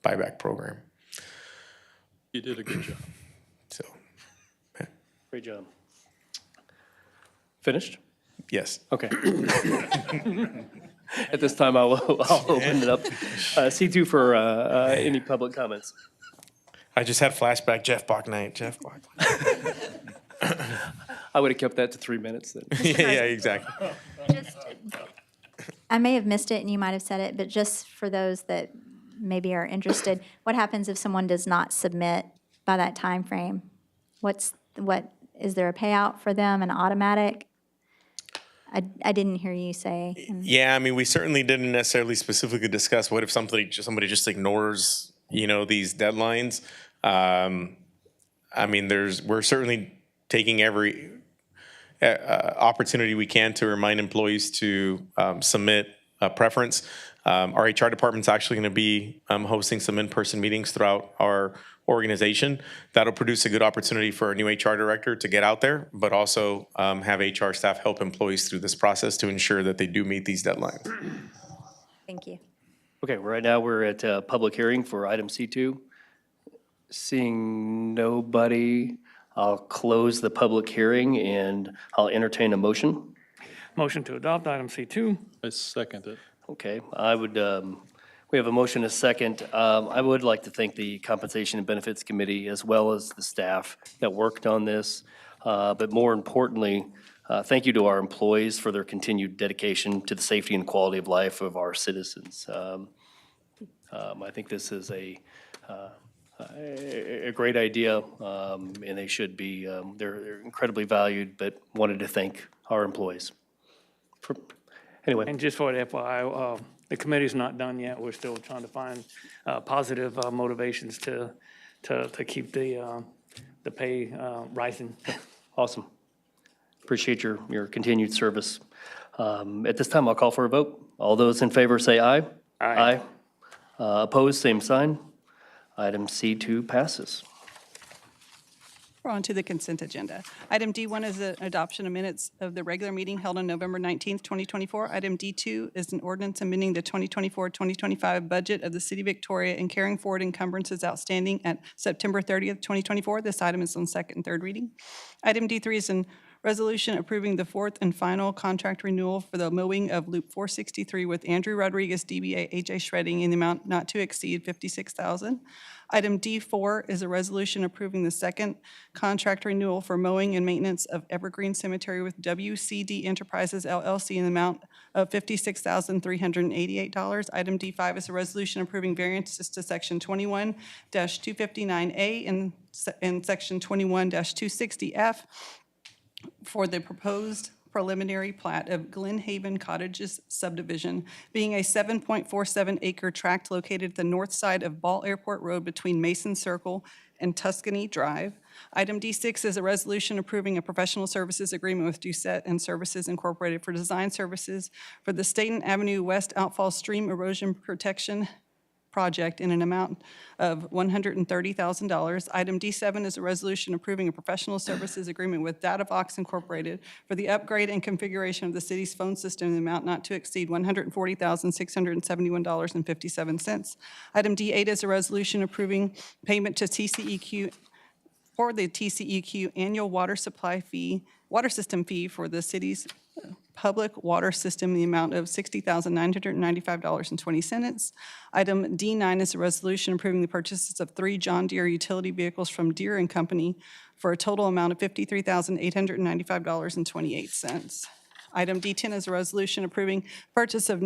buyback program. You did a good job. So, Great job. Finished? yes. Okay. At this time, I'll open it up. C2 for any public comments. I just had flashback Jeff Bach night. Jeff Bach. I would have kept that to 3 minutes then. Yeah, exactly. I may have missed it and you might have said it, but just for those that maybe are interested, what happens if someone does not submit by that time frame? Is there a payout for them, an automatic? I didn't hear you say. Yeah, I mean, we certainly didn't necessarily specifically discuss what if somebody just ignores, these deadlines. I mean, we're certainly taking every opportunity we can to remind employees to submit a preference. Our HR department's actually going to be hosting some in-person meetings throughout our organization. That'll produce a good opportunity for our new HR director to get out there, but also have HR staff help employees through this process to ensure that they do meet these deadlines. Thank you. Okay, right now we're at public hearing for item C2. Seeing nobody, I'll close the public hearing and I'll entertain a motion. Motion to adopt item C2. I second it. Okay, I would, we have a motion, a second. I would like to thank the Compensation and Benefits Committee as well as the staff that worked on this. But more importantly, thank you to our employees for their continued dedication to the safety and quality of life of our citizens. I think this is a great idea, and they should be, they're incredibly valued, but wanted to thank our employees. Anyway. And just for the FYI, the committee's not done yet. We're still trying to find positive motivations to keep the pay rising. Awesome. Appreciate your continued service. At this time, I'll call for a vote. All those in favor say aye. Aye. Opposed, same sign. Item C2 passes. We're on to the consent agenda. Item D1 is the adoption of minutes of the regular meeting held on November 19th, 2024. Item D2 is an ordinance amending the 2024-2025 budget of the City of Victoria and carrying forward encumbrances outstanding at September 30th, 2024. This item is on second and third reading. Item D3 is an resolution approving the fourth and final contract renewal for the mowing of Loop 463 with Andrew Rodriguez, DBA AJ Shredding, in the amount not to exceed $56,000. Item D4 is a resolution approving the second contract renewal for mowing and maintenance of Evergreen Cemetery with WCD Enterprises LLC in the amount of $56,388. Item D5 is a resolution approving variances to Section 21-259A and Section 21-260F for the proposed preliminary plat of Glen Haven Cottages subdivision, being a 7.47 acre tract located at the north side of Ball Airport Road between Mason Circle and Tuscany Drive. Item D6 is a resolution approving a professional services agreement with Doucette and Services Incorporated for design services for the Staten Avenue West Outfall Stream Erosion Protection project in an amount of $130,000. Item D7 is a resolution approving a professional services agreement with DataVox Incorporated for the upgrade and configuration of the city's phone system in the amount not to exceed $140,671.57. Item D8 is a resolution approving payment to TCEQ for the TCEQ annual water supply fee, water system fee for the city's public water system in the amount of $60,995.20. Item D9 is a resolution approving the purchases of 3 John Deere utility vehicles from Deere and Company for a total amount of $53,895.28. Item D10 is a resolution approving purchase of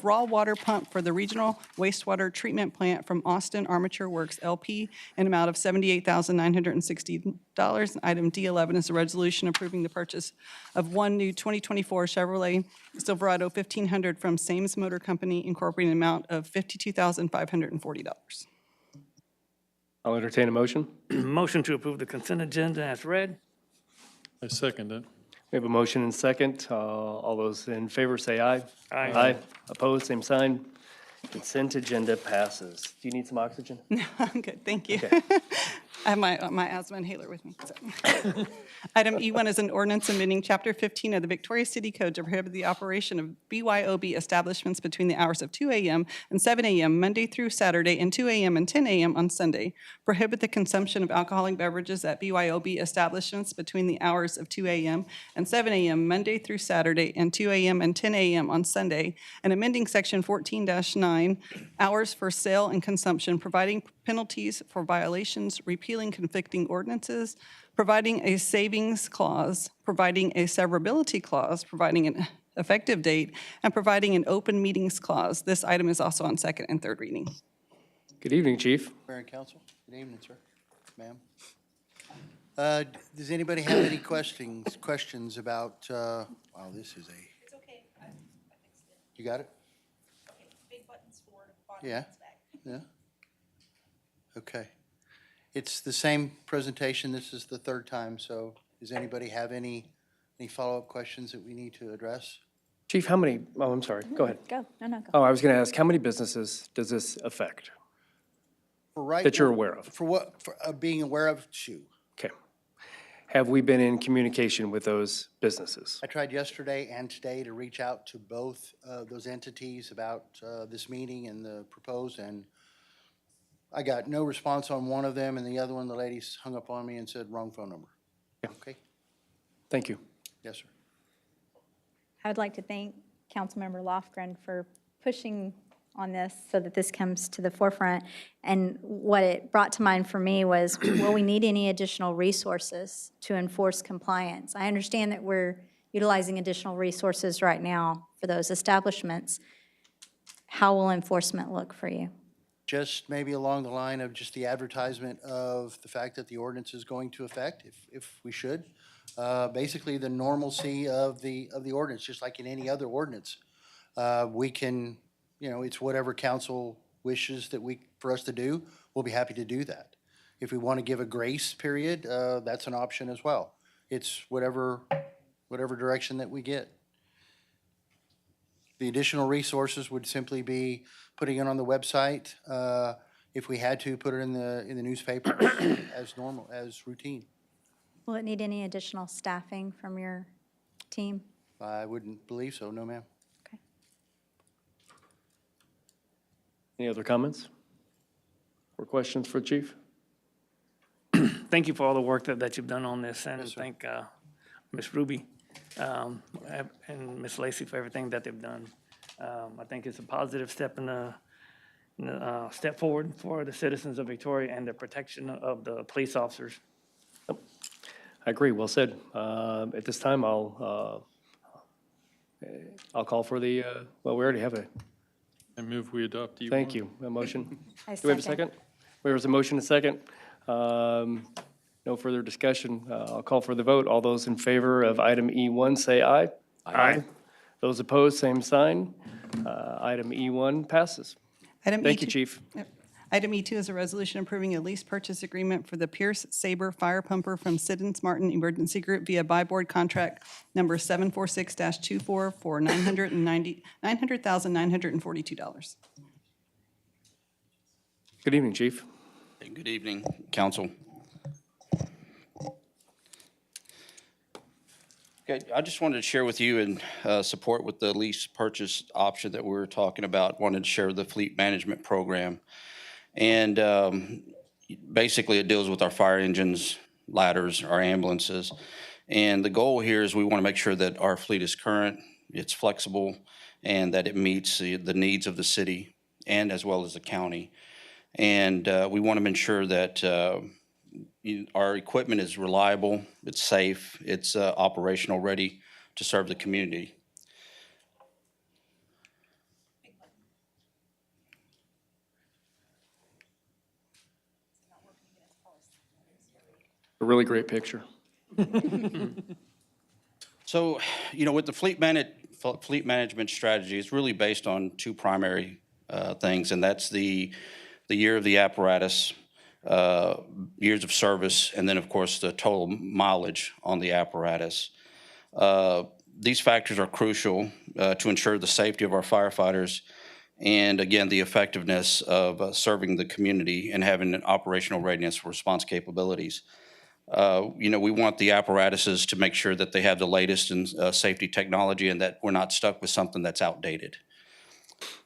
raw water pump for the regional wastewater treatment plant from Austin Armature Works LP in an amount of $78,960. Item D11 is a resolution approving the purchase of 1 new 2024 Chevrolet Silverado 1500 from Sames Motor Company Incorporated in an amount of $52,540. I'll entertain a motion. Motion to approve the consent agenda as read. I second it. We have a motion and second. All those in favor say aye. Aye. Aye. Opposed, same sign. Consent agenda passes. Do you need some oxygen? No, I'm good, thank you. Okay. I have my asthma inhaler with me. So. Item E1 is an ordinance amending Chapter 15 of the Victoria City Code to prohibit the operation of BYOB establishments between the hours of 2 a.m. and 7 a.m. Monday through Saturday and 2 a.m. and 10 a.m. on Sunday. Prohibit the consumption of alcoholic beverages at BYOB establishments between the hours of 2 a.m. and 7 a.m. Monday through Saturday and 2 a.m. and 10 a.m. on Sunday. And amending Section 14-9, hours for sale and consumption, providing penalties for violations, repealing conflicting ordinances, providing a savings clause, providing a severability clause, providing an effective date, and providing an open meetings clause. This item is also on second and third reading. Good evening, Chief. Mayor and Council, good evening, sir, ma'am. Does anybody have any questions about, wow, this is a. It's okay. I fixed it. You got it? Okay, big buttons forward, bottom buttons back. Yeah. Okay. It's the same presentation. This is the third time, so does anybody have any follow-up questions that we need to address? Chief, how many, oh, I'm sorry, go ahead. Go, no, go. Oh, I was going to ask, how many businesses does this affect For right that you're now- aware of? For what, being aware of, 2. Okay. Have we been in communication with those businesses? I tried yesterday and today to reach out to both those entities about this meeting and the proposed, and I got no response on one of them, and the other one, the ladies hung up on me and said, wrong phone number. Okay? Thank you. Yes, sir. I would like to thank Councilmember Lofgren for pushing on this so that this comes to the forefront. And what it brought to mind for me was, will we need any additional resources to enforce compliance? I understand that we're utilizing additional resources right now for those establishments. How will enforcement look for you? Just maybe along the line of just the advertisement of the fact that the ordinance is going to affect, if we should. Basically, the normalcy of the ordinance, just like in any other ordinance. We can, it's whatever council wishes for us to do, we'll be happy to do that. If we want to give a grace period, that's an option as well. It's whatever direction that we get. The additional resources would simply be putting it on the website. If we had to, put it in the newspaper as normal, as routine. Will it need any additional staffing from your team? I wouldn't believe so, no, ma'am. Okay. Any other comments or questions for Chief? Thank you for all the work that you've done on this, and Yes, sir. thank Ms. Ruby and Ms. Lacy for everything that they've done. I think it's a positive step step forward for the citizens of Victoria and the protection of the police officers. I agree, well said. At this time, I'll call for the, well, we already have a, I move we adopt E1. thank you, a motion. I Do we have a second? There's a motion, a second. No further discussion. I'll call for the vote. All those in favor of item E1, say aye. Aye. Those opposed, same sign. Item E1 passes. Item Thank you, E2 Chief. Yep. Item E2 is a resolution approving a lease purchase agreement for the Pierce Saber fire pumper from Siddons Martin Emergency Group via buy board contract number 746-24 for $900,942. Good evening, Chief. Good evening, council. Okay, I just wanted to share with you and support with the lease purchase option that we were talking about. Wanted to share the fleet management program. And basically it deals with our fire engines, ladders, our ambulances. And the goal here is we want to make sure that our fleet is current, it's flexible, and that it meets the needs of the city and as well as the county. And we want to ensure that our equipment is reliable, it's safe, it's operational, ready to serve the community. A really great picture. So, with the fleet management strategy, it's really based on two primary things, and that's the year of the apparatus, years of service, and then, of course, the total mileage on the apparatus. These factors are crucial to ensure the safety of our firefighters and, again, the effectiveness of serving the community and having an operational readiness for response capabilities. We want the apparatuses to make sure that they have the latest in safety technology and that we're not stuck with something that's outdated.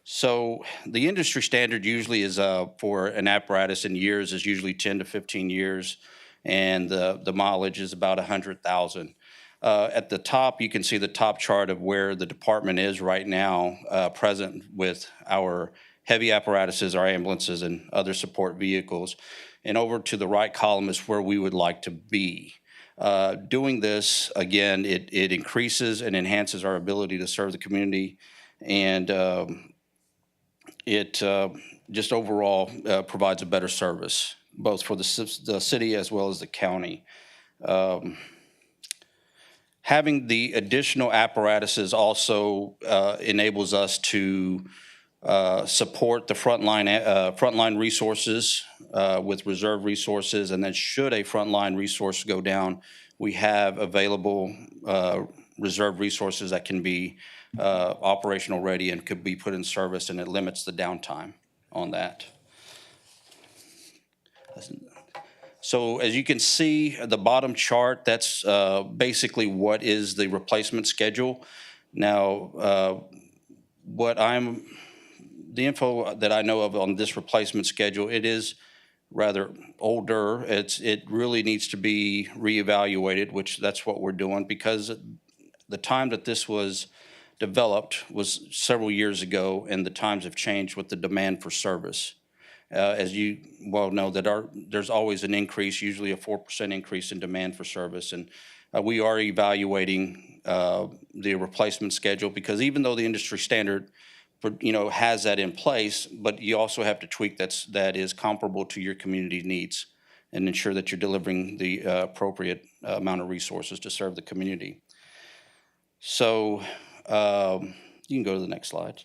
So the industry standard usually is for an apparatus in years is usually 10 to 15 years, and the mileage is about 100,000. At the top, you can see the top chart of where the department is right now, present with our heavy apparatuses, our ambulances, and other support vehicles. And over to the right column is where we would like to be. Doing this, again, it increases and enhances our ability to serve the community, and it just overall provides a better service, both for the city as well as the county. Having the additional apparatuses also enables us to support the frontline resources with reserve resources, and then should a frontline resource go down, we have available reserve resources that can be operational ready and could be put in service, and it limits the downtime on that. So as you can see, the bottom chart, that's basically what is the replacement schedule. Now, what I'm the info that I know of on this replacement schedule, it is rather older. It really needs to be reevaluated, which that's what we're doing, because the time that this was developed was several years ago, and the times have changed with the demand for service. As you well know, there's always an increase, usually a 4% increase in demand for service. And we are evaluating the replacement schedule, because even though the industry standard has that in place, but you also have to tweak that is comparable to your community needs and ensure that you're delivering the appropriate amount of resources to serve the community. So you can go to the next slide.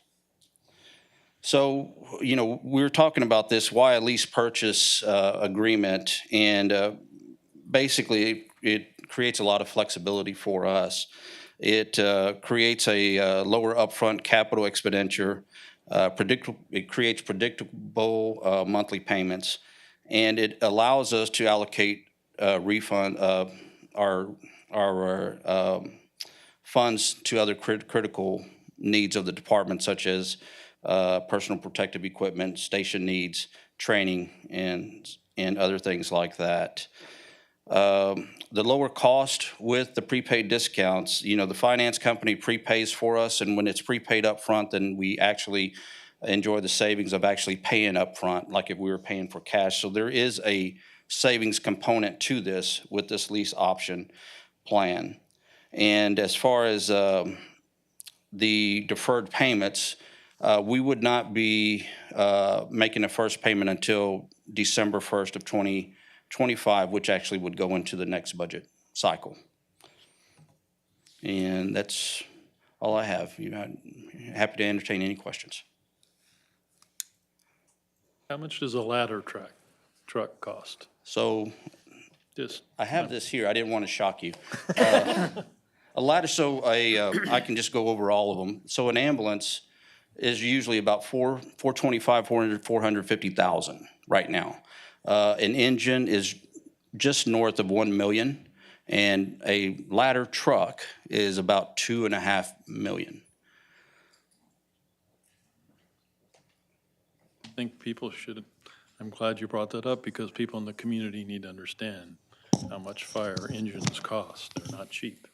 So, we're talking about this why a lease purchase agreement, and basically it creates a lot of flexibility for us. It creates a lower upfront capital expenditure, it creates predictable monthly payments, and it allows us to allocate our funds to other critical needs of the department, such as personal protective equipment, station needs, training, and other things like that. The lower cost with the prepaid discounts, the finance company prepays for us, and when it's prepaid up front, then we actually enjoy the savings of actually paying up front, like if we were paying for cash. So there is a savings component to this with this lease option plan. And as far as the deferred payments, we would not be making the first payment until December 1st of 2025, which actually would go into the next budget cycle. And that's all I have. I'm happy to entertain any questions. How much does a ladder truck cost? So Just I have this here. I didn't want to shock you. A ladder, I can just go over all of them. So an ambulance is usually about $425,000, $450,000 right now. An engine is just north of $1 million, and a ladder truck is about $2.5 million. I think people should, I'm glad you brought that up, because people in the community need to understand how much fire engines cost. They're not cheap.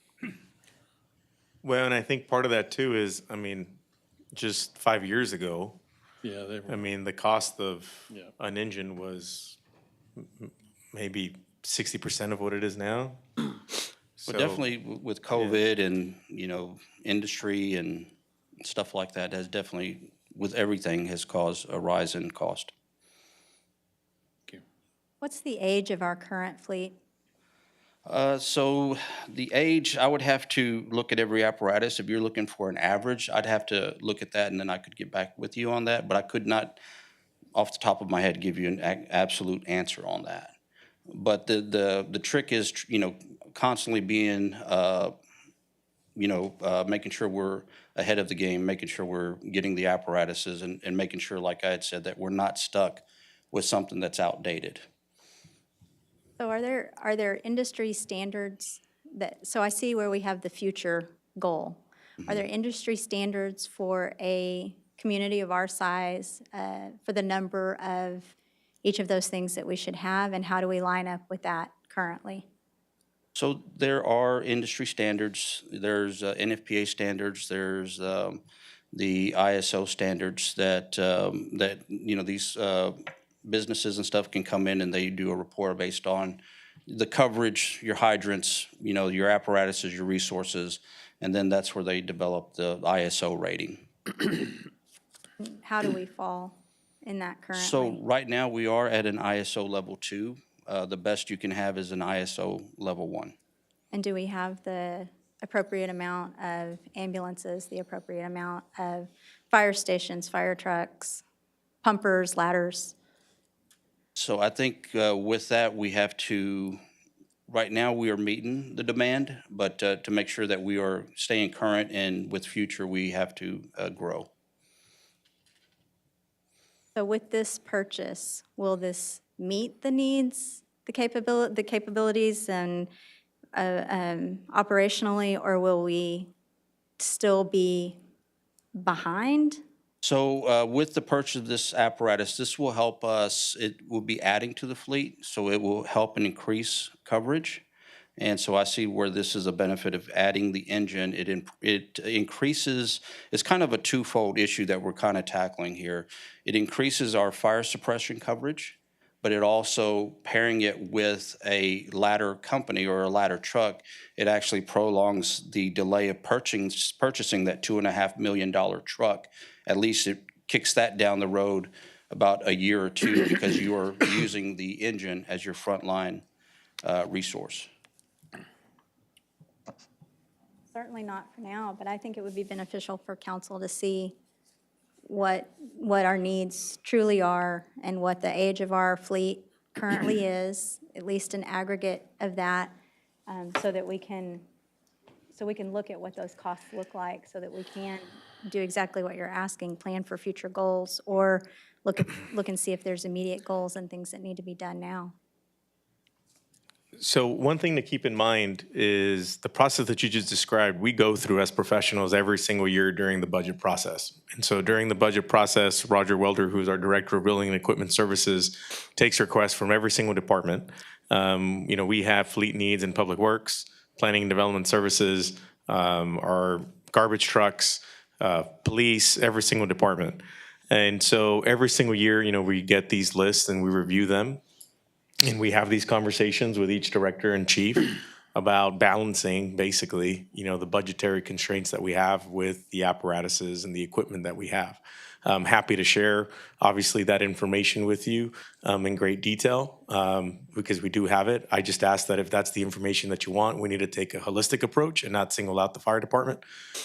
Well, and I think part of that too is, just 5 years ago, Yeah, they were. the cost of an engine was maybe 60% of what it is now. But definitely with COVID and, industry and stuff like that has definitely, with everything, has caused a rise in cost. What's the age of our current fleet? So the age, I would have to look at every apparatus. If you're looking for an average, I'd have to look at that, and then I could get back with you on that. But I could not, off the top of my head, give you an absolute answer on that. But the trick is, constantly being, making sure we're ahead of the game, making sure we're getting the apparatuses, and making sure, like I had said, that we're not stuck with something that's outdated. So are there industry standards so I see where we have the future goal. Mm-hmm. Are there industry standards for a community of our size, for the number of each of those things that we should have, and how do we line up with that currently? So there are industry standards. There's NFPA standards. There's the ISO standards that these businesses and stuff can come in, and they do a report based on the coverage, your hydrants, your apparatuses, your resources, and then that's where they develop the ISO rating. How do we fall in that currently? So right now we are at an ISO level 2. The best you can have is an ISO level 1. And do we have the appropriate amount of ambulances, the appropriate amount of fire stations, fire trucks, pumpers, ladders? So I think with that, we have to, right now we are meeting the demand, but to make sure that we are staying current, and with future, we have to grow. So with this purchase, will this meet the needs, the capabilities and operationally, or will we still be behind? So with the purchase of this apparatus, this will help us, it will be adding to the fleet, so it will help and increase coverage. And so I see where this is a benefit of adding the engine. It increases, it's kind of a twofold issue that we're kind of tackling here. It increases our fire suppression coverage, but it also, pairing it with a ladder company or a ladder truck, it actually prolongs the delay of purchasing that $2.5 million truck. At least it kicks that down the road about a year or two because you are using the engine as your frontline resource. Certainly not for now, but I think it would be beneficial for council to see what our needs truly are and what the age of our fleet currently is, at least an aggregate of that, so that we can look at what those costs look like, so that we can do exactly what you're asking, plan for future goals, or look and see if there's immediate goals and things that need to be done now. So one thing to keep in mind is the process that you just described, we go through as professionals every single year during the budget process. And so during the budget process, Roger Welder, who's our Director of Building and Equipment Services, takes requests from every single department. We have fleet needs in Public Works, Planning and Development Services, our garbage trucks, police, every single department. And so every single year, we get these lists and we review them. And we have these conversations with each director and chief about balancing, basically, the budgetary constraints that we have with the apparatuses and the equipment that we have. I'm happy to share, obviously, that information with you in great detail because we do have it. I just ask that if that's the information that you want, we need to take a holistic approach and not single out the fire department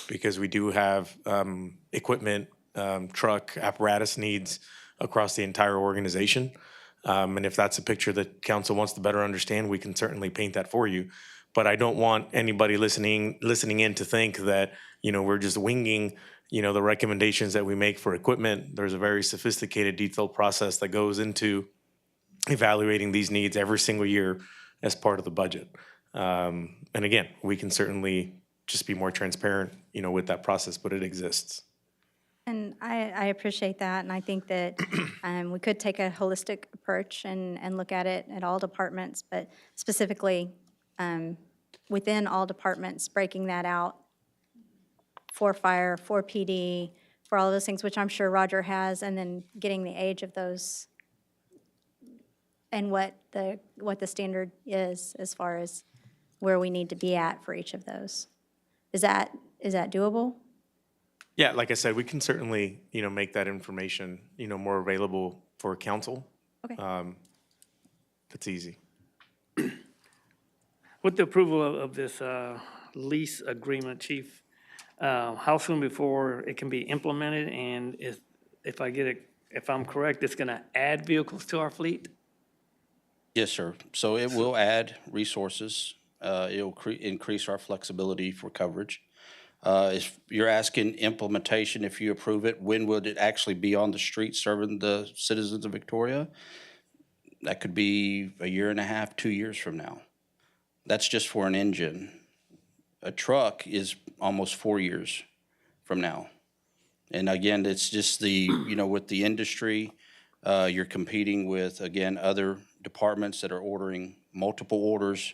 because we do have equipment, truck, apparatus needs across the entire organization. And if that's a picture that council wants to better understand, we can certainly paint that for you. But I don't want anybody listening in to think that, we're just winging, the recommendations that we make for equipment. There's a very sophisticated, detailed process that goes into evaluating these needs every single year as part of the budget. And again, we can certainly just be more transparent, with that process, but it exists. And I appreciate that, and I think that we could take a holistic approach and look at it at all departments, but specifically within all departments, breaking that out for fire, for PD, for all of those things, which I'm sure Roger has, and then getting the age of those and what the standard is as far as where we need to be at for each of those. Is that doable? Yeah, like I said, we can certainly, make that information, more available for council. Okay. That's easy. With the approval of this lease agreement, Chief, how soon before it can be implemented? And if I'm correct, it's going to add vehicles to our fleet? Yes, sir. So it will add resources. It'll increase our flexibility for coverage. If you're asking implementation, if you approve it, when would it actually be on the street serving the citizens of Victoria? That could be a year and a half, 2 years from now. That's just for an engine. A truck is almost 4 years from now. And again, it's just with the industry, you're competing with, again, other departments that are ordering multiple orders,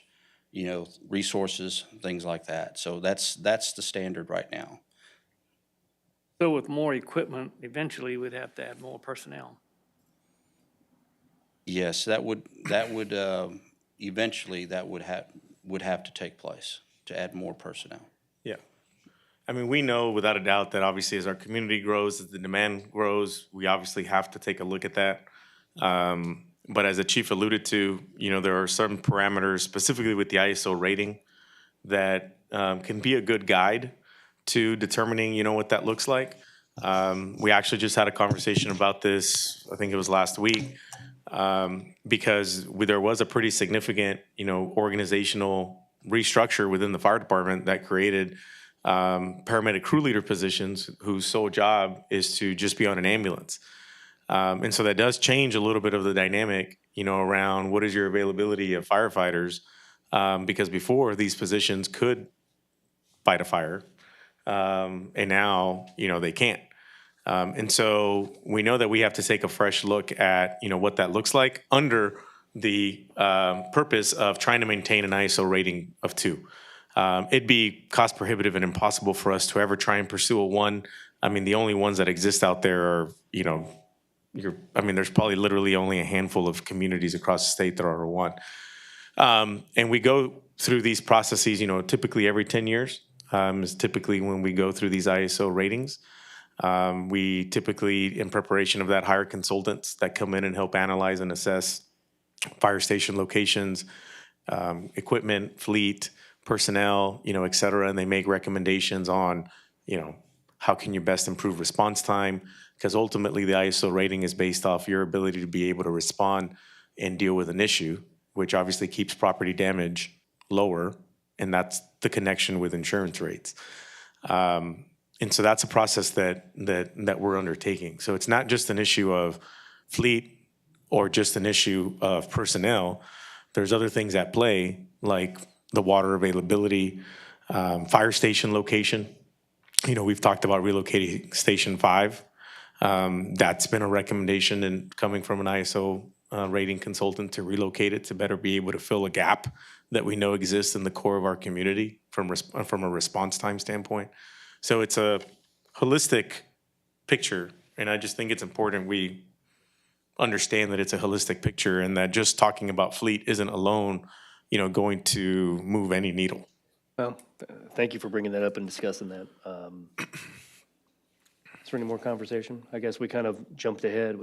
resources, things like that. So that's the standard right now. So with more equipment, eventually we'd have to add more personnel. Yes, that would eventually would have to take place to add more personnel. Yeah. I mean, we know without a doubt that obviously as our community grows, as the demand grows, we obviously have to take a look at that. But as the chief alluded to, there are some parameters, specifically with the ISO rating, that can be a good guide to determining, what that looks like. We actually just had a conversation about this, I think it was last week, because there was a pretty significant, organizational restructure within the fire department that created paramedic crew leader positions whose sole job is to just be on an ambulance. And so that does change a little bit of the dynamic, around what is your availability of firefighters, because before these positions could fight a fire, and now, they can't. And so we know that we have to take a fresh look at, what that looks like under the purpose of trying to maintain an ISO rating of 2. It'd be cost prohibitive and impossible for us to ever try and pursue a 1. I mean, the only ones that exist out there are, there's probably literally only a handful of communities across the state that are a 1. And we go through these processes, typically every 10 years is typically when we go through these ISO ratings. We typically, in preparation of that, hire consultants that come in and help analyze and assess fire station locations, equipment, fleet, personnel, et cetera, and they make recommendations on, how can you best improve response time? Because ultimately the ISO rating is based off your ability to be able to respond and deal with an issue, which obviously keeps property damage lower, and that's the connection with insurance rates. And so that's a process that we're undertaking. So it's not just an issue of fleet or just an issue of personnel. There's other things at play, like the water availability, fire station location. We've talked about relocating Station 5. That's been a recommendation and coming from an ISO rating consultant to relocate it to better be able to fill a gap that we know exists in the core of our community from a response time standpoint. So it's a holistic picture, and I just think it's important we understand that it's a holistic picture and that just talking about fleet isn't alone, going to move any needle. Well, thank you for bringing that up and discussing that. Is there any more conversation? I guess we kind of jumped ahead.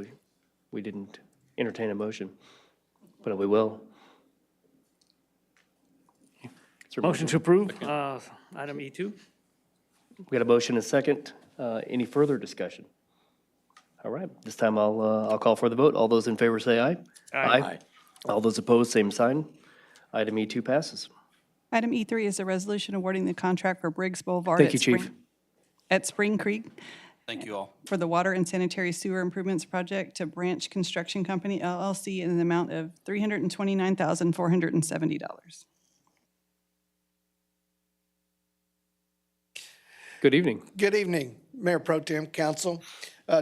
We didn't entertain a motion, but we will. Is there a Motion to approve, item E2. We got a motion and a second. Any further discussion? All right, this time I'll call for the vote. All those in favor say aye. Aye. All those opposed, same sign. Item E2 passes. Item E3 is a resolution awarding the contract for Briggs Boulevard Thank you, Chief. at Spring Creek Thank you all. for the water and sanitary sewer improvements project to Branch Construction Company LLC in the amount of $329,470. Good evening. Good evening, Mayor Pro Tem, Council.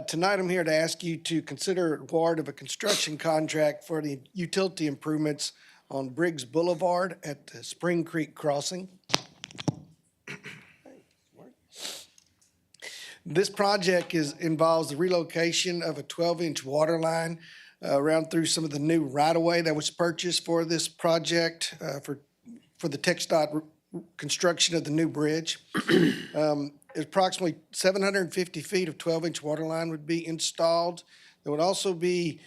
Tonight, I'm here to ask you to consider award of a construction contract for the utility improvements on Briggs Boulevard at the Spring Creek Crossing. This project involves the relocation of a 12-inch water line around through some of the new right-of-way that was purchased for this project for the TxDOT construction of the new bridge. Approximately 750 feet of 12-inch water line would be installed. There would also be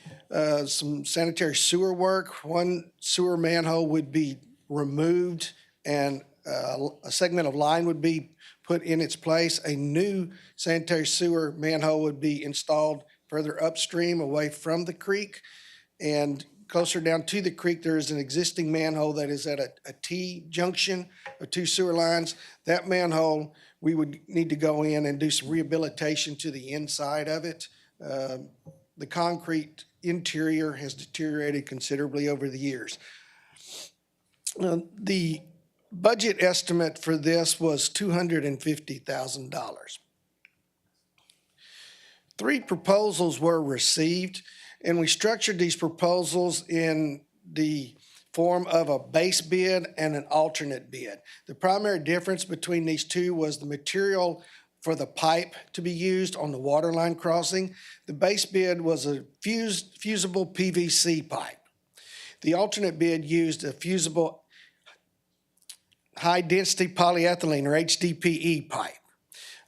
some sanitary sewer work. One sewer manhole would be removed and a segment of line would be put in its place. A new sanitary sewer manhole would be installed further upstream away from the creek. And closer down to the creek, there is an existing manhole that is at a T junction of two sewer lines. That manhole, we would need to go in and do some rehabilitation to the inside of it. The concrete interior has deteriorated considerably over the years. The budget estimate for this was $250,000. 3 proposals were received, and we structured these proposals in the form of a base bid and an alternate bid. The primary difference between these two was the material for the pipe to be used on the water line crossing. The base bid was a fusible PVC pipe. The alternate bid used a fusible high-density polyethylene or HDPE pipe.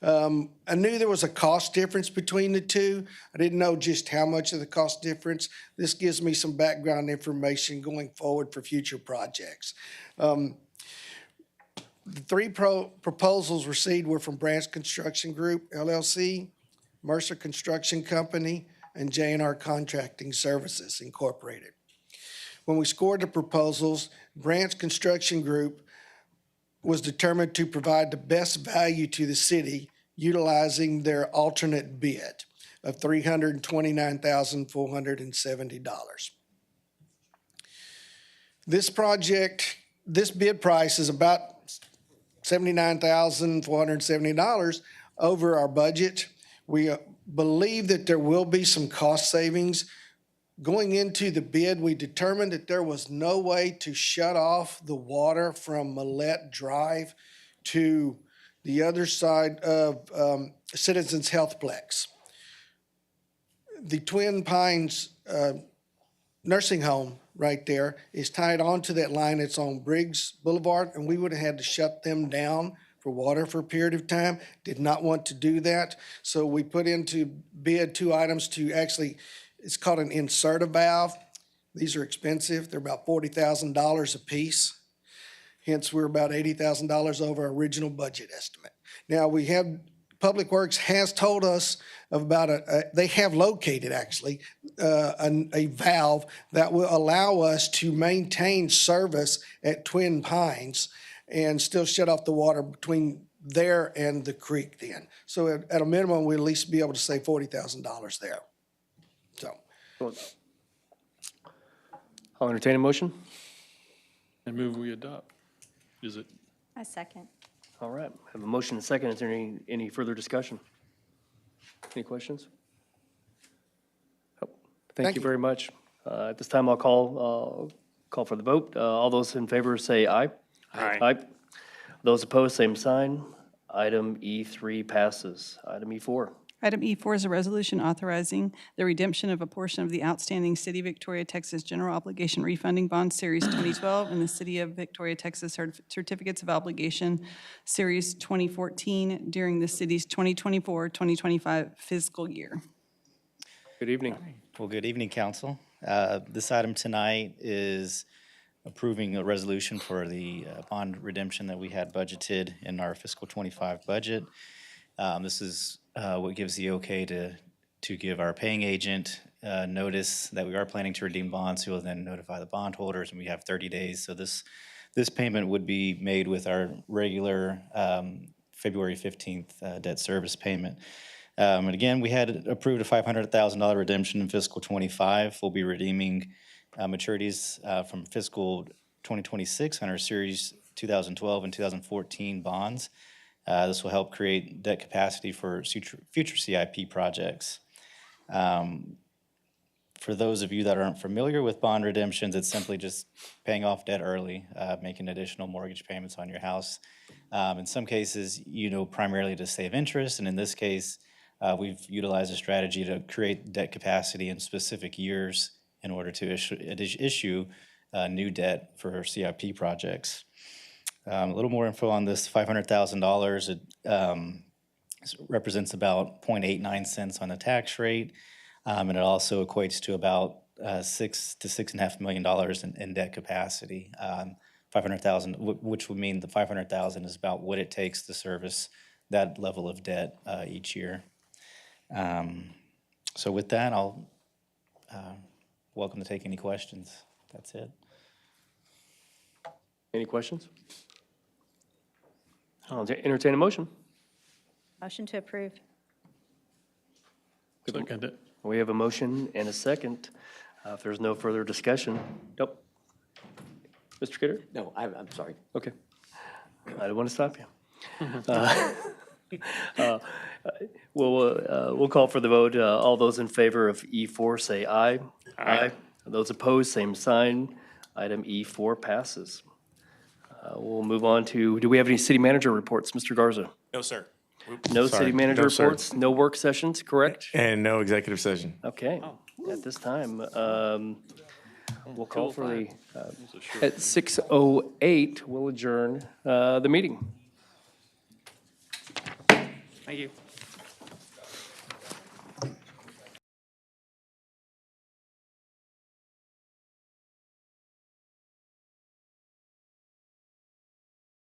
I knew there was a cost difference between the two. I didn't know just how much of the cost difference. This gives me some background information going forward for future projects. The 3 proposals received were from Branch Construction Group, LLC, Mercer Construction Company, and J&R Contracting Services, Incorporated. When we scored the proposals, Branch Construction Group was determined to provide the best value to the city utilizing their alternate bid of $329,470. This bid price is about $79,470 over our budget. We believe that there will be some cost savings. Going into the bid, we determined that there was no way to shut off the water from Millette Drive to the other side of Citizens Healthplex. The Twin Pines nursing home right there is tied onto that line. It's on Briggs Boulevard, and we would have had to shut them down for water for a period of time. Did not want to do that. So we put into bid 2 items to actually, it's called an inserter valve. These are expensive. They're about $40,000 a piece. Hence, we're about $80,000 over our original budget estimate. Now, we have, Public Works has told us of about they have located actually a valve that will allow us to maintain service at Twin Pines and still shut off the water between there and the creek then. So at a minimum, we'll at least be able to save $40,000 there. So. I'll entertain a motion. I move we adopt. Is it? I second. All right, I have a motion and a second. Is there any further discussion? Any questions? Oh, Thank you very much. At this time, I'll call for the vote. All those in favor say aye. Aye. Aye. Those opposed, same sign. Item E3 passes. Item E4. Item E4 is a resolution authorizing the redemption of a portion of the outstanding City of Victoria, Texas General Obligation Refunding Bond Series 2012 and the City of Victoria, Texas Certificates of Obligation Series 2014 during the city's 2024-2025 fiscal year. Good evening. Well, good evening, council. This item tonight is approving a resolution for the bond redemption that we had budgeted in our fiscal 25 budget. This is what gives the okay to give our paying agent notice that we are planning to redeem bonds, who will then notify the bondholders, and we have 30 days. So this payment would be made with our regular February 15th debt service payment. And again, we had approved a $500,000 redemption in fiscal 25. We'll be redeeming maturities from fiscal 2026 on our Series 2012 and 2014 bonds. This will help create debt capacity for future CIP projects. For those of you that aren't familiar with bond redemptions, it's simply just paying off debt early, making additional mortgage payments on your house. In some cases, primarily to save interest, and in this case, we've utilized a strategy to create debt capacity in specific years in order to issue new debt for CIP projects. A little more info on this $500,000. It represents about 0.89 cents on the tax rate, and it also equates to about $6 to $6.5 million in debt capacity. 500,000, which would mean the 500,000 is about what it takes to service that level of debt each year. So with that, I'll welcome to take any questions. That's it. Any questions? I'll entertain a motion. Motion to approve. Second it. We have a motion and a second. If there's no further discussion. Nope. Mr. Kidder? No, I'm sorry. Okay. I don't want to stop you. We'll call for the vote. All those in favor of E4 say aye. Aye. Those opposed, same sign. Item E4 passes. We'll move on to, do we have any city manager reports, Mr. Garza? No, sir. No city manager No, sir. reports, no work sessions, correct? And no executive session. Okay, at this time, we'll call for the, at 6:08, we'll adjourn the meeting. Thank you.